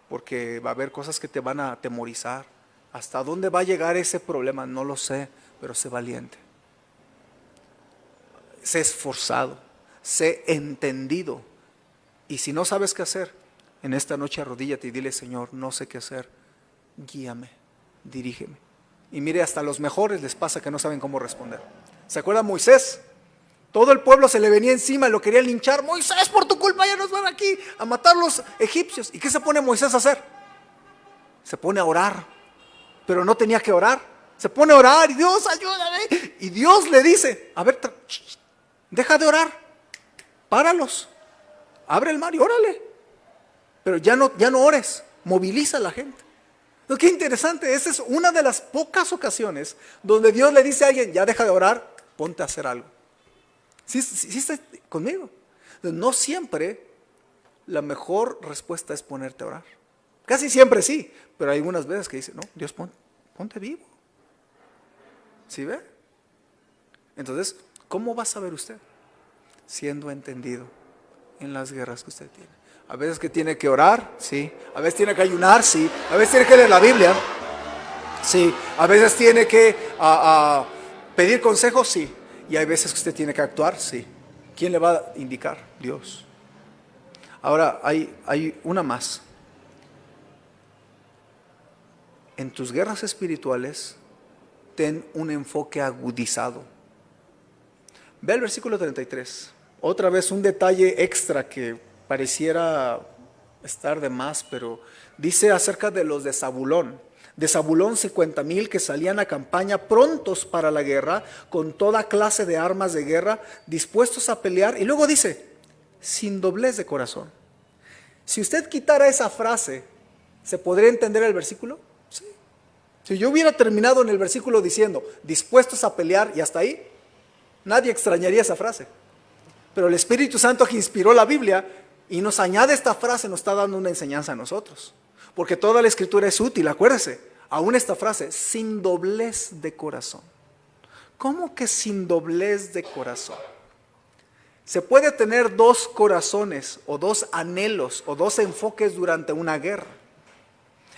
S1: porque va a haber cosas que te van a atemorizar. ¿Hasta dónde va a llegar ese problema? No lo sé, pero sé valiente. Sé esforzado, sé entendido. Y si no sabes qué hacer, en esta noche arrodíllate y dile: Señor, no sé qué hacer, guíame, dirígeme. Y mire, hasta a los mejores les pasa que no saben cómo responder. ¿Se acuerda Moisés? Todo el pueblo se le venía encima, lo querían linchar. Moisés, por tu culpa ya nos van aquí a matar los egipcios. ¿Y qué se pone Moisés a hacer? Se pone a orar, pero no tenía que orar. Se pone a orar y Dios, ayúdame. Y Dios le dice: a ver, deja de orar, páralos, abre el mar y órale. Pero ya no ores, moviliza a la gente. ¿No? Qué interesante, esa es una de las pocas ocasiones donde Dios le dice a alguien: ya deja de orar, ponte a hacer algo. ¿Sí está conmigo? No siempre la mejor respuesta es ponerte a orar. Casi siempre sí, pero hay algunas veces que dice: no, Dios, ponte vivo. ¿Sí ve? Entonces, ¿cómo va a saber usted? Siendo entendido en las guerras que usted tiene. A veces que tiene que orar, sí. A veces tiene que ayunar, sí. A veces tiene que leer la Biblia, sí. A veces tiene que pedir consejos, sí. Y hay veces que usted tiene que actuar, sí. ¿Quién le va a indicar? Dios. Ahora, hay una más. En tus guerras espirituales, ten un enfoque agudizado. Ve el versículo 33. Otra vez un detalle extra que pareciera estar de más, pero dice acerca de los de Zabulón. De Zabulón 50,000 que salían a campaña prontos para la guerra, con toda clase de armas de guerra, dispuestos a pelear. Y luego dice: sin doblez de corazón. Si usted quitara esa frase, ¿se podría entender el versículo? Sí. Si yo hubiera terminado en el versículo diciendo dispuestos a pelear y hasta ahí, nadie extrañaría esa frase. Pero el Espíritu Santo que inspiró la Biblia y nos añade esta frase, nos está dando una enseñanza a nosotros. Porque toda la Escritura es útil, acuérdese. Aún esta frase: sin doblez de corazón. ¿Cómo que sin doblez de corazón? Se puede tener dos corazones o dos anhelos o dos enfoques durante una guerra.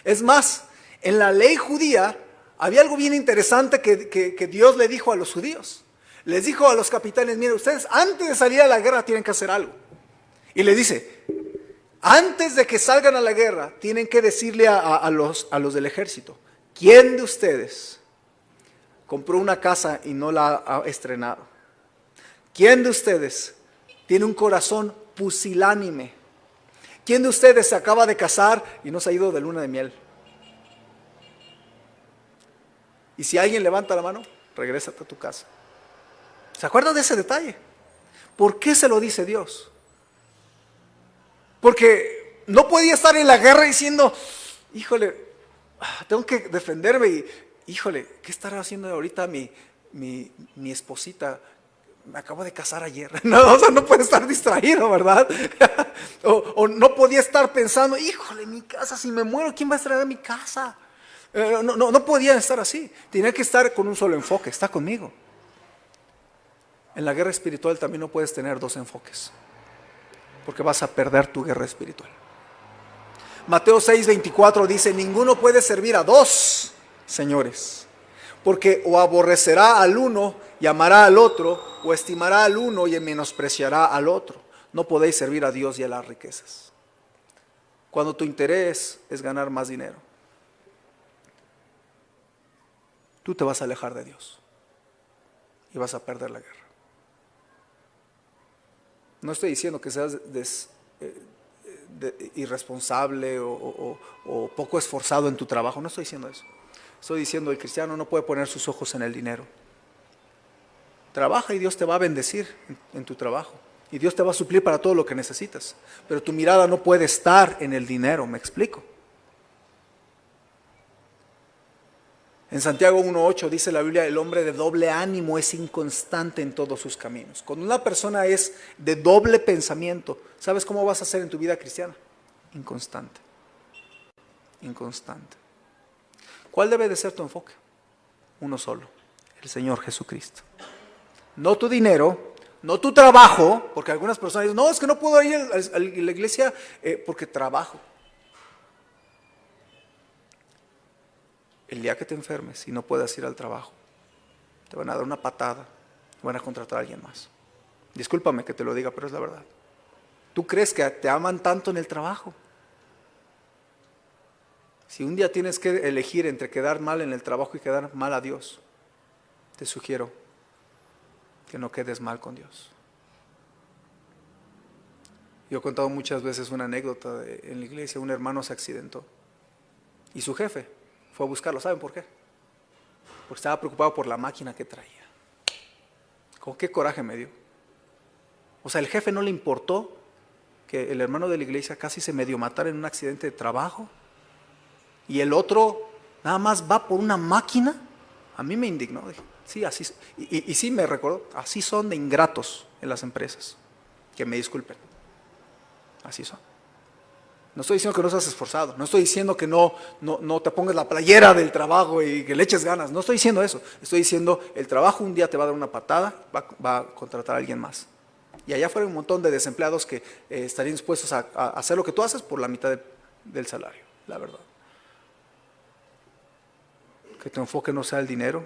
S1: Es más, en la ley judía había algo bien interesante que Dios le dijo a los judíos. Les dijo a los capitanes: miren, ustedes antes de salir a la guerra tienen que hacer algo. Y le dice: antes de que salgan a la guerra, tienen que decirle a los del ejército: ¿quién de ustedes compró una casa y no la ha estrenado? ¿Quién de ustedes tiene un corazón pusilánime? ¿Quién de ustedes se acaba de casar y no se ha ido de luna de miel? Y si alguien levanta la mano, regrésate a tu casa. ¿Se acuerdan de ese detalle? ¿Por qué se lo dice Dios? Porque no podía estar en la guerra diciendo: híjole, tengo que defenderme y híjole, ¿qué estará haciendo ahorita mi esposita? Me acabo de casar ayer. No, o sea, no puede estar distraído, ¿verdad? o no podía estar pensando: híjole, mi casa, si me muero, ¿quién va a extraer a mi casa? No podía estar así. Tenía que estar con un solo enfoque. Está conmigo. En la guerra espiritual también no puedes tener dos enfoques, porque vas a perder tu guerra espiritual. Mateo 6:24 dice: ninguno puede servir a dos señores, porque o aborrecerá al uno y amará al otro, o estimará al uno y menospreciará al otro. No podéis servir a Dios y a las riquezas. cuando tu interés es ganar más dinero, tú te vas a alejar de Dios y vas a perder la guerra. No estoy diciendo que seas irresponsable o poco esforzado en tu trabajo, no estoy diciendo eso. Estoy diciendo el cristiano no puede poner sus ojos en el dinero. Trabaja y Dios te va a bendecir en tu trabajo. Y Dios te va a suplir para todo lo que necesitas. Pero tu mirada no puede estar en el dinero, ¿me explico? En Santiago 1:8 dice la Biblia, el hombre de doble ánimo es inconstante en todos sus caminos. Cuando una persona es de doble pensamiento, ¿sabes cómo vas a ser en tu vida cristiana? Inconstante. Inconstante. ¿Cuál debe de ser tu enfoque? Uno solo, el Señor Jesucristo. No tu dinero, no tu trabajo, porque algunas personas dicen, no, es que no puedo ir a la iglesia porque trabajo. El día que te enfermes y no puedas ir al trabajo, te van a dar una patada, van a contratar a alguien más. Discúlpame que te lo diga, pero es la verdad. ¿Tú crees que te aman tanto en el trabajo? Si un día tienes que elegir entre quedar mal en el trabajo y quedar mal a Dios, te sugiero que no quedes mal con Dios. Yo he contado muchas veces una anécdota en la iglesia. Un hermano se accidentó y su jefe fue a buscarlo. ¿Saben por qué? Porque estaba preocupado por la máquina que traía. ¿Con qué coraje me dio? O sea, el jefe no le importó que el hermano de la iglesia casi se medio matara en un accidente de trabajo, y el otro nada más va por una máquina. A mí me indignó. Dije, sí, así. Y sí me recordó, así son de ingratos en las empresas. Que me disculpen. Así son. No estoy diciendo que no seas esforzado, no estoy diciendo que no te pongas la playera del trabajo y que le eches ganas, no estoy diciendo eso. Estoy diciendo, el trabajo un día te va a dar una patada, va a contratar a alguien más. Y allá fuera un montón de desempleados que estarían dispuestos a hacer lo que tú haces por la mitad del salario, la verdad. Que tu enfoque no sea el dinero,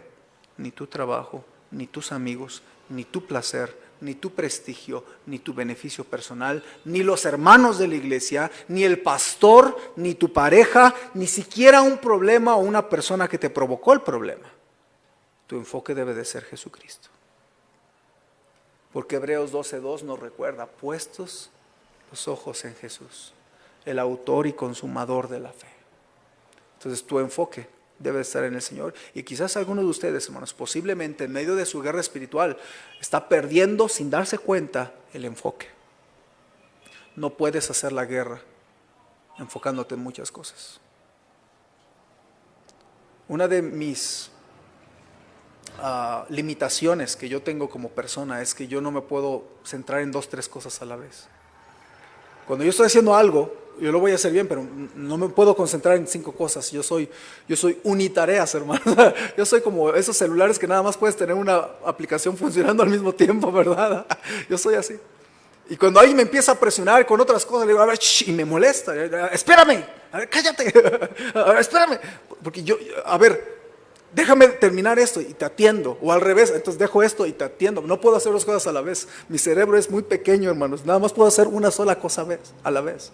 S1: ni tu trabajo, ni tus amigos, ni tu placer, ni tu prestigio, ni tu beneficio personal, ni los hermanos de la iglesia, ni el pastor, ni tu pareja, ni siquiera un problema o una persona que te provocó el problema. Tu enfoque debe de ser Jesucristo. Porque Hebreos 12:2 nos recuerda, puestos los ojos en Jesús, el autor y consumador de la fe. Entonces tu enfoque debe estar en el Señor. Y quizás algunos de ustedes, hermanos, posiblemente en medio de su guerra espiritual, está perdiendo sin darse cuenta el enfoque. No puedes hacer la guerra enfocándote en muchas cosas. Una de mis limitaciones que yo tengo como persona es que yo no me puedo centrar en 2, 3 cosas a la vez. Cuando yo estoy haciendo algo, yo lo voy a hacer bien, pero no me puedo concentrar en 5 cosas. Yo soy unitareas, hermano. Yo soy como esos celulares que nada más puedes tener una aplicación funcionando al mismo tiempo, ¿verdad? Yo soy así. Y cuando alguien me empieza a presionar con otras cosas, le digo, a ver, y me molesta. Espérame, a ver, cállate, a ver, espérame. Porque a ver, déjame terminar esto y te atiendo, o al revés, entonces dejo esto y te atiendo. No puedo hacer 2 cosas a la vez. Mi cerebro es muy pequeño, hermanos. Nada más puedo hacer una sola cosa a la vez.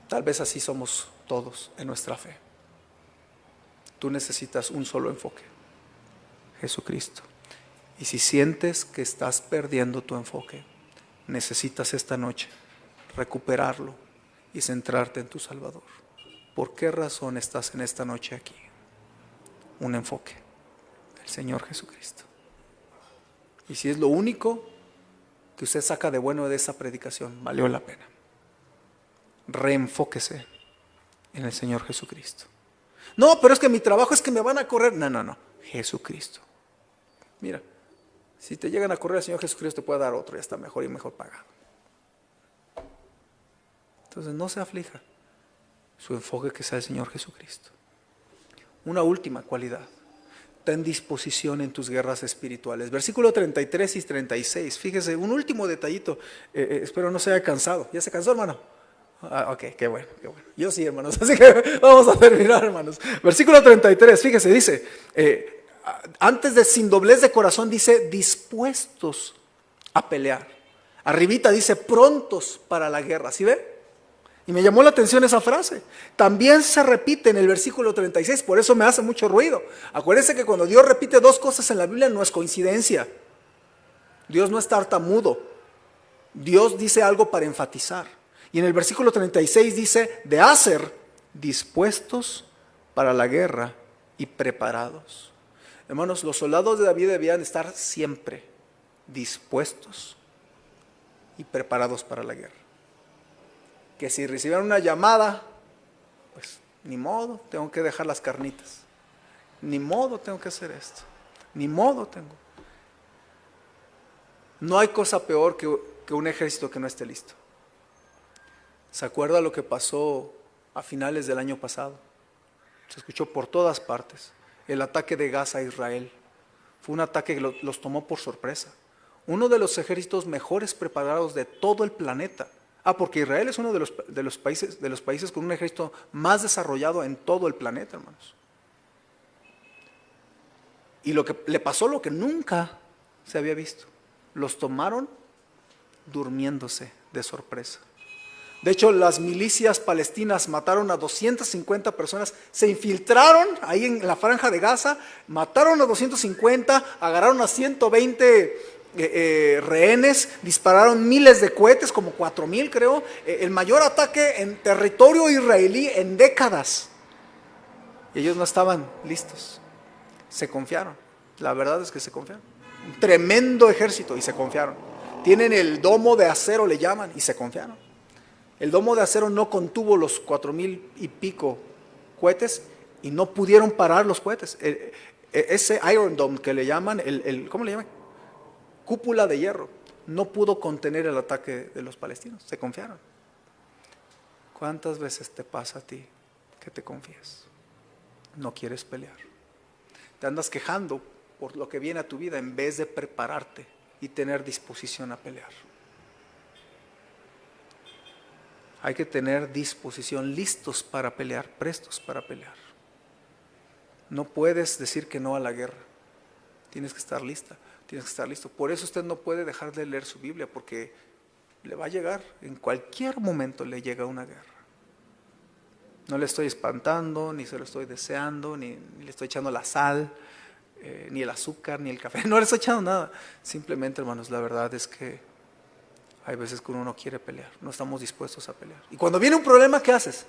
S1: Tal vez así somos todos en nuestra fe. Tú necesitas un solo enfoque, Jesucristo. Y si sientes que estás perdiendo tu enfoque, necesitas esta noche recuperarlo y centrarte en tu Salvador. ¿Por qué razón estás en esta noche aquí? Un enfoque, el Señor Jesucristo. Y si es lo único que usted saca de bueno de esa predicación, valió la pena. Reenfóquese en el Señor Jesucristo. No, pero es que mi trabajo es que me van a correr. No, Jesucristo. Mira, si te llegan a correr, el Señor Jesucristo te puede dar otro, ya está mejor y mejor pagado. Entonces no se aflija. Su enfoque que sea el Señor Jesucristo. Una última cualidad: ten disposición en tus guerras espirituales. Versículo 33 y 36. Fíjese, un último detallito. Espero no se haya cansado. ¿Ya se cansó, hermano? Ok, qué bueno. Yo sí, hermanos. Así que vamos a terminar, hermanos. Versículo 33, fíjese, dice, antes de sin doblez de corazón, dice dispuestos a pelear. Arribita dice prontos para la guerra. ¿Sí ve? Y me llamó la atención esa frase. También se repite en el versículo 36, por eso me hace mucho ruido. Acuérdense que cuando Dios repite dos cosas en la Biblia no es coincidencia. Dios no es tartamudo. Dios dice algo para enfatizar. Y en el versículo 36 dice, de Aser, dispuestos para la guerra y preparados. Hermanos, los soldados de David debían estar siempre dispuestos y preparados para la guerra. Que si recibieran una llamada, pues ni modo, tengo que dejar las carnitas. Ni modo, tengo que hacer esto. Ni modo tengo. No hay cosa peor que un ejército que no esté listo. ¿Se acuerda lo que pasó a finales del año pasado? Se escuchó por todas partes. El ataque de Gaza a Israel. Fue un ataque que los tomó por sorpresa. Uno de los ejércitos mejores preparados de todo el planeta. Porque Israel es uno de los países con un ejército más desarrollado en todo el planeta, hermanos. Y lo que le pasó lo que nunca se había visto. Los tomaron durmiéndose de sorpresa. De hecho, las milicias palestinas mataron a 250 personas, se infiltraron ahí en la franja de Gaza, mataron a 250, agarraron a 120 rehenes, dispararon miles de cohetes, como 4,000 creo, el mayor ataque en territorio israelí en décadas. Y ellos no estaban listos, se confiaron, la verdad es que se confiaron. Un tremendo ejército y se confiaron. Tienen el domo de acero, le llaman, y se confiaron. El domo de acero no contuvo los 4,000 y pico cohetes y no pudieron parar los cohetes. Ese Iron Dome que le llaman, ¿cómo le llaman? Cúpula de hierro, no pudo contener el ataque de los palestinos, se confiaron. ¿Cuántas veces te pasa a ti que te confías? No quieres pelear. Te andas quejando por lo que viene a tu vida en vez de prepararte y tener disposición a pelear. Hay que tener disposición, listos para pelear, prestos para pelear. No puedes decir que no a la guerra. Tienes que estar lista, tienes que estar listo. Por eso usted no puede dejar de leer su Biblia, porque le va a llegar, en cualquier momento le llega una guerra. No le estoy espantando, ni se lo estoy deseando, ni le estoy echando la sal, ni el azúcar, ni el café. No le estoy echando nada. Simplemente, hermanos, la verdad es que hay veces que uno no quiere pelear, no estamos dispuestos a pelear. Y cuando viene un problema, ¿qué haces?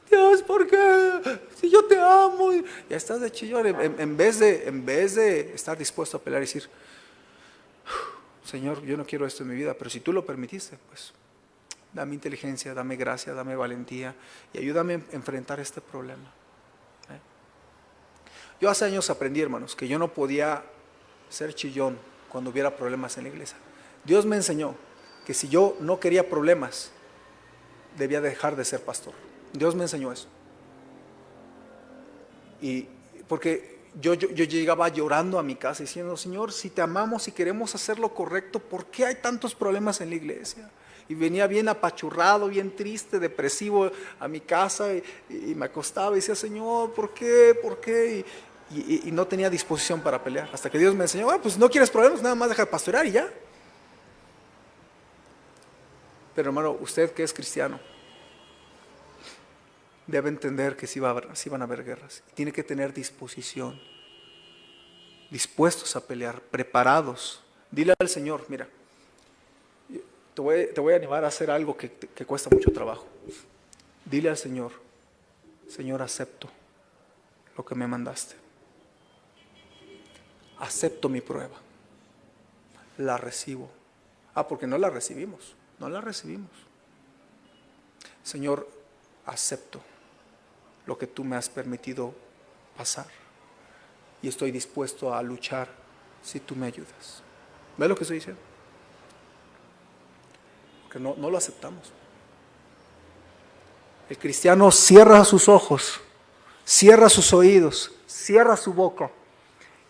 S1: Dios, ¿por qué? Si yo te amo. Ya estás de chillón. En vez de estar dispuesto a pelear y decir, Señor, yo no quiero esto en mi vida, pero si tú lo permitiste, pues dame inteligencia, dame gracia, dame valentía y ayúdame a enfrentar este problema. Yo hace años aprendí, hermanos, que yo no podía ser chillón cuando hubiera problemas en la iglesia. Dios me enseñó que si yo no quería problemas, debía dejar de ser pastor. Dios me enseñó eso. Y porque yo llegaba llorando a mi casa diciendo, Señor, si te amamos y queremos hacer lo correcto, ¿por qué hay tantos problemas en la iglesia? Y venía bien apachurrado, bien triste, depresivo a mi casa y me acostaba y decía, Señor, ¿por qué? ¿Por qué? Y no tenía disposición para pelear. Hasta que Dios me enseñó, pues no quieres problemas, nada más deja de pastorear y ya. Pero hermano, usted que es cristiano, debe entender que sí van a haber guerras. Tiene que tener disposición, dispuestos a pelear, preparados. Dile al Señor, mira, te voy a animar a hacer algo que cuesta mucho trabajo. Dile al Señor, Señor, acepto lo que me mandaste. Acepto mi prueba. La recibo. Porque no la recibimos. No la recibimos. Señor, acepto lo que tú me has permitido pasar y estoy dispuesto a luchar si tú me ayudas. ¿Ves lo que estoy diciendo? Porque no lo aceptamos. El cristiano cierra sus ojos, cierra sus oídos, cierra su boca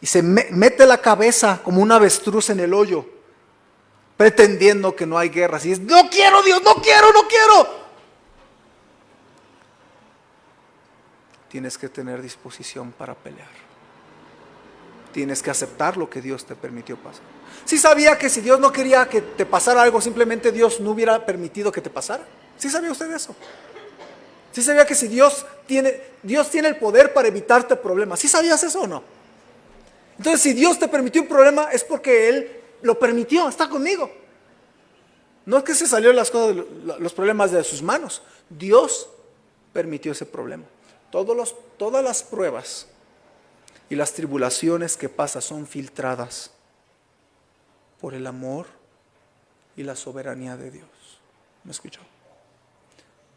S1: y se mete la cabeza como un avestruz en el hoyo, pretendiendo que no hay guerras. Y dice, no quiero, Dios, no quiero, no quiero. Tienes que tener disposición para pelear. Tienes que aceptar lo que Dios te permitió pasar. Sí sabía que si Dios no quería que te pasara algo, simplemente Dios no hubiera permitido que te pasara. ¿Sí sabía usted eso? ¿Sí sabía que si Dios tiene el poder para evitarte problemas? ¿Sí sabías eso o no? Entonces, si Dios te permitió un problema, es porque Él lo permitió, está conmigo. No es que se salió las cosas, los problemas de sus manos. Dios permitió ese problema. Todas las pruebas y las tribulaciones que pasan son filtradas por el amor y la soberanía de Dios. ¿Me escuchó?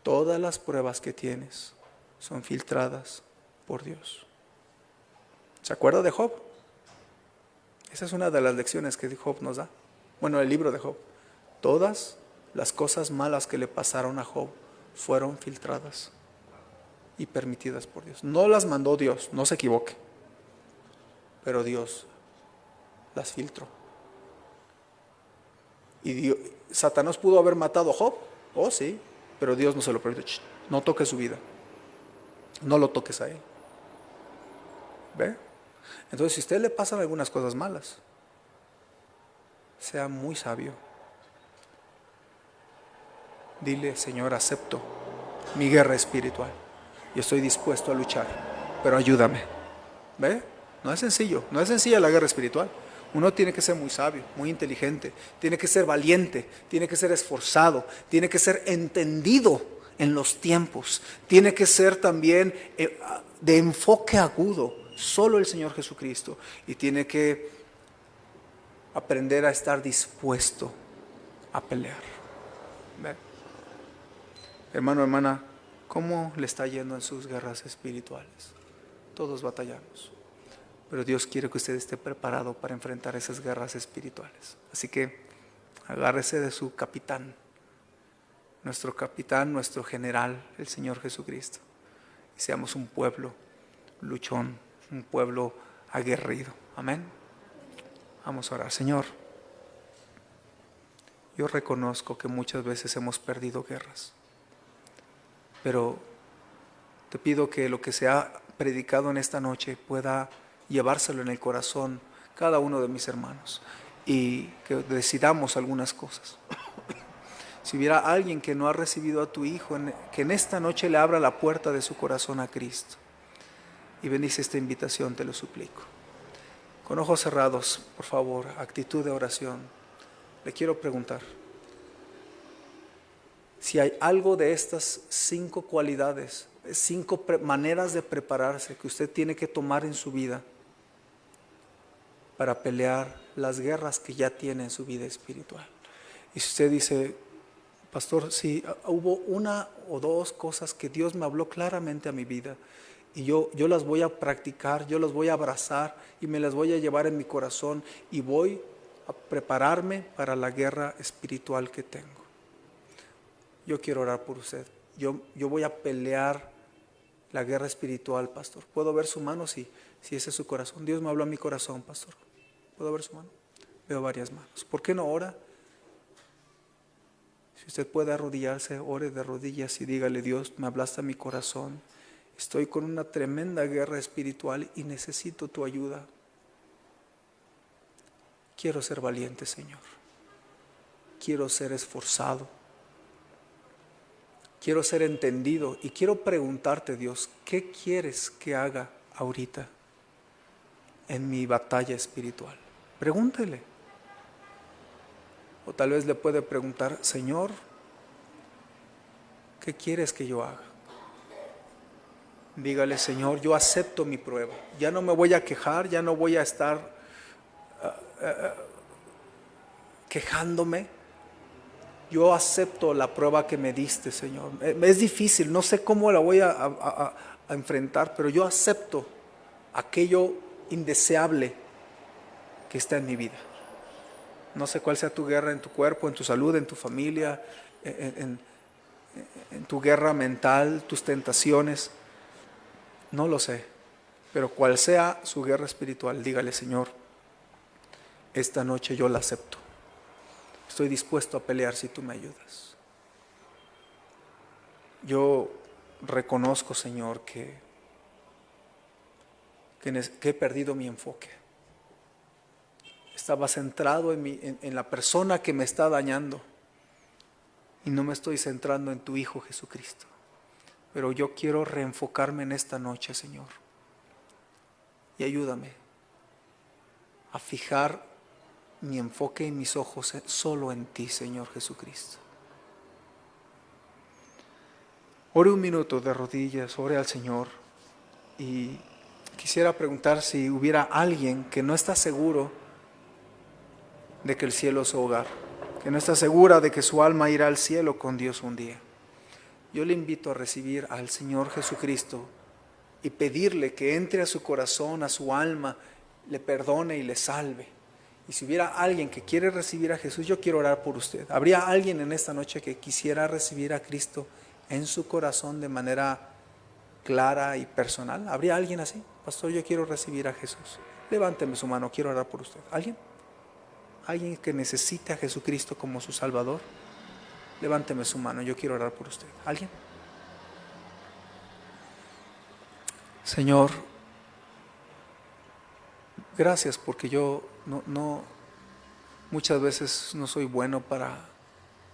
S1: Todas las pruebas que tienes son filtradas por Dios. ¿Se acuerda de Job? Esa es una de las lecciones que Job nos da. Bueno, el libro de Job. Todas las cosas malas que le pasaron a Job fueron filtradas y permitidas por Dios. No las mandó Dios, no se equivoque. Pero Dios las filtró. ¿Y Satanás pudo haber matado a Job? Oh, sí, pero Dios no se lo permitió. No toques su vida. No lo toques a él. ¿Ve? Entonces, si a usted le pasan algunas cosas malas, sea muy sabio. Dile, Señor, acepto mi guerra espiritual y estoy dispuesto a luchar, pero ayúdame. ¿Ve? No es sencillo, no es sencilla la guerra espiritual. Uno tiene que ser muy sabio, muy inteligente, tiene que ser valiente, tiene que ser esforzado, tiene que ser entendido en los tiempos, tiene que ser también de enfoque agudo, solo el Señor Jesucristo, y tiene que aprender a estar dispuesto a pelear. ¿Ve? Hermano, hermana, ¿cómo le está yendo en sus guerras espirituales? Todos batallamos, pero Dios quiere que usted esté preparado para enfrentar esas guerras espirituales. Así que agárrese de su capitán, nuestro general, el Señor Jesucristo, y seamos un pueblo luchón, un pueblo aguerrido. Amén. Vamos a orar. Señor, yo reconozco que muchas veces hemos perdido guerras, pero te pido que lo que se ha predicado en esta noche pueda llevárselo en el corazón cada uno de mis hermanos y que decidamos algunas cosas. Si hubiera alguien que no ha recibido a tu Hijo, que en esta noche le abra la puerta de su corazón a Cristo y bendice esta invitación, te lo suplico. Con ojos cerrados, por favor, actitud de oración. Le quiero preguntar si hay algo de estas 5 cualidades, 5 maneras de prepararse que usted tiene que tomar en su vida para pelear las guerras que ya tiene en su vida espiritual. Y si usted dice, pastor, sí, hubo 1 o 2 cosas que Dios me habló claramente a mi vida y yo las voy a practicar, yo las voy a abrazar y me las voy a llevar en mi corazón y voy a prepararme para la guerra espiritual que tengo. Yo quiero orar por usted. Yo voy a pelear la guerra espiritual, pastor. ¿Puedo ver su mano? Si ese es su corazón. Dios me habló a mi corazón, pastor. ¿Puedo ver su mano? Veo varias manos. ¿Por qué no ora? Si usted puede arrodillarse, ore de rodillas y dígale, Dios, me hablaste a mi corazón. Estoy con una tremenda guerra espiritual y necesito tu ayuda. Quiero ser valiente, Señor. Quiero ser esforzado. Quiero ser entendido y quiero preguntarte, Dios, ¿qué quieres que haga ahorita en mi batalla espiritual? Pregúntele. O tal vez le puede preguntar, Señor, ¿qué quieres que yo haga? Dígale, Señor, yo acepto mi prueba. Ya no me voy a quejar, ya no voy a estar quejándome. Yo acepto la prueba que me diste, Señor. Es difícil, no sé cómo la voy a enfrentar, pero yo acepto aquello indeseable que está en mi vida. No sé cuál sea tu guerra en tu cuerpo, en tu salud, en tu familia, en tu guerra mental, tus tentaciones. No lo sé, pero cual sea su guerra espiritual, dígale, Señor, esta noche yo la acepto. Estoy dispuesto a pelear si tú me ayudas. Yo reconozco, Señor, que he perdido mi enfoque. Estaba centrado en la persona que me está dañando. y no me estoy centrando en tu Hijo Jesucristo. Pero yo quiero reenfocarme en esta noche, Señor. Y ayúdame a fijar mi enfoque y mis ojos solo en ti, Señor Jesucristo. Ore un minuto de rodillas, ore al Señor. Y quisiera preguntar si hubiera alguien que no está seguro de que el cielo es su hogar, que no está segura de que su alma irá al cielo con Dios un día. Yo le invito a recibir al Señor Jesucristo y pedirle que entre a su corazón, a su alma, le perdone y le salve. Y si hubiera alguien que quiere recibir a Jesús, yo quiero orar por usted. ¿Habría alguien en esta noche que quisiera recibir a Cristo en su corazón de manera clara y personal? ¿Habría alguien así? Pastor, yo quiero recibir a Jesús. Levánteme su mano, quiero orar por usted. ¿Alguien? ¿Alguien que necesita a Jesucristo como su Salvador? Levánteme su mano, yo quiero orar por usted. ¿Alguien? Señor, gracias porque yo muchas veces no soy bueno para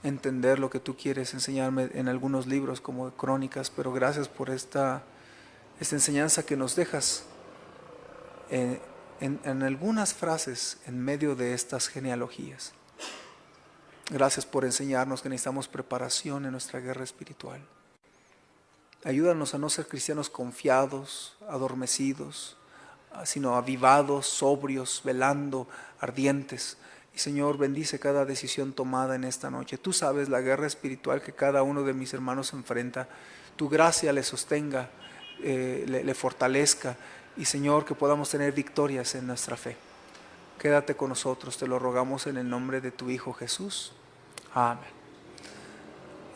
S1: entender lo que tú quieres enseñarme en algunos libros como Crónicas, pero gracias por esta enseñanza que nos dejas en algunas frases en medio de estas genealogías. Gracias por enseñarnos que necesitamos preparación en nuestra guerra espiritual. Ayúdanos a no ser cristianos confiados, adormecidos, sino avivados, sobrios, velando, ardientes. Y Señor, bendice cada decisión tomada en esta noche. Tú sabes la guerra espiritual que cada uno de mis hermanos enfrenta. Tu gracia le sostenga, le fortalezca. Y Señor, que podamos tener victorias en nuestra fe. Quédate con nosotros, te lo rogamos en el nombre de tu Hijo Jesús. Amén.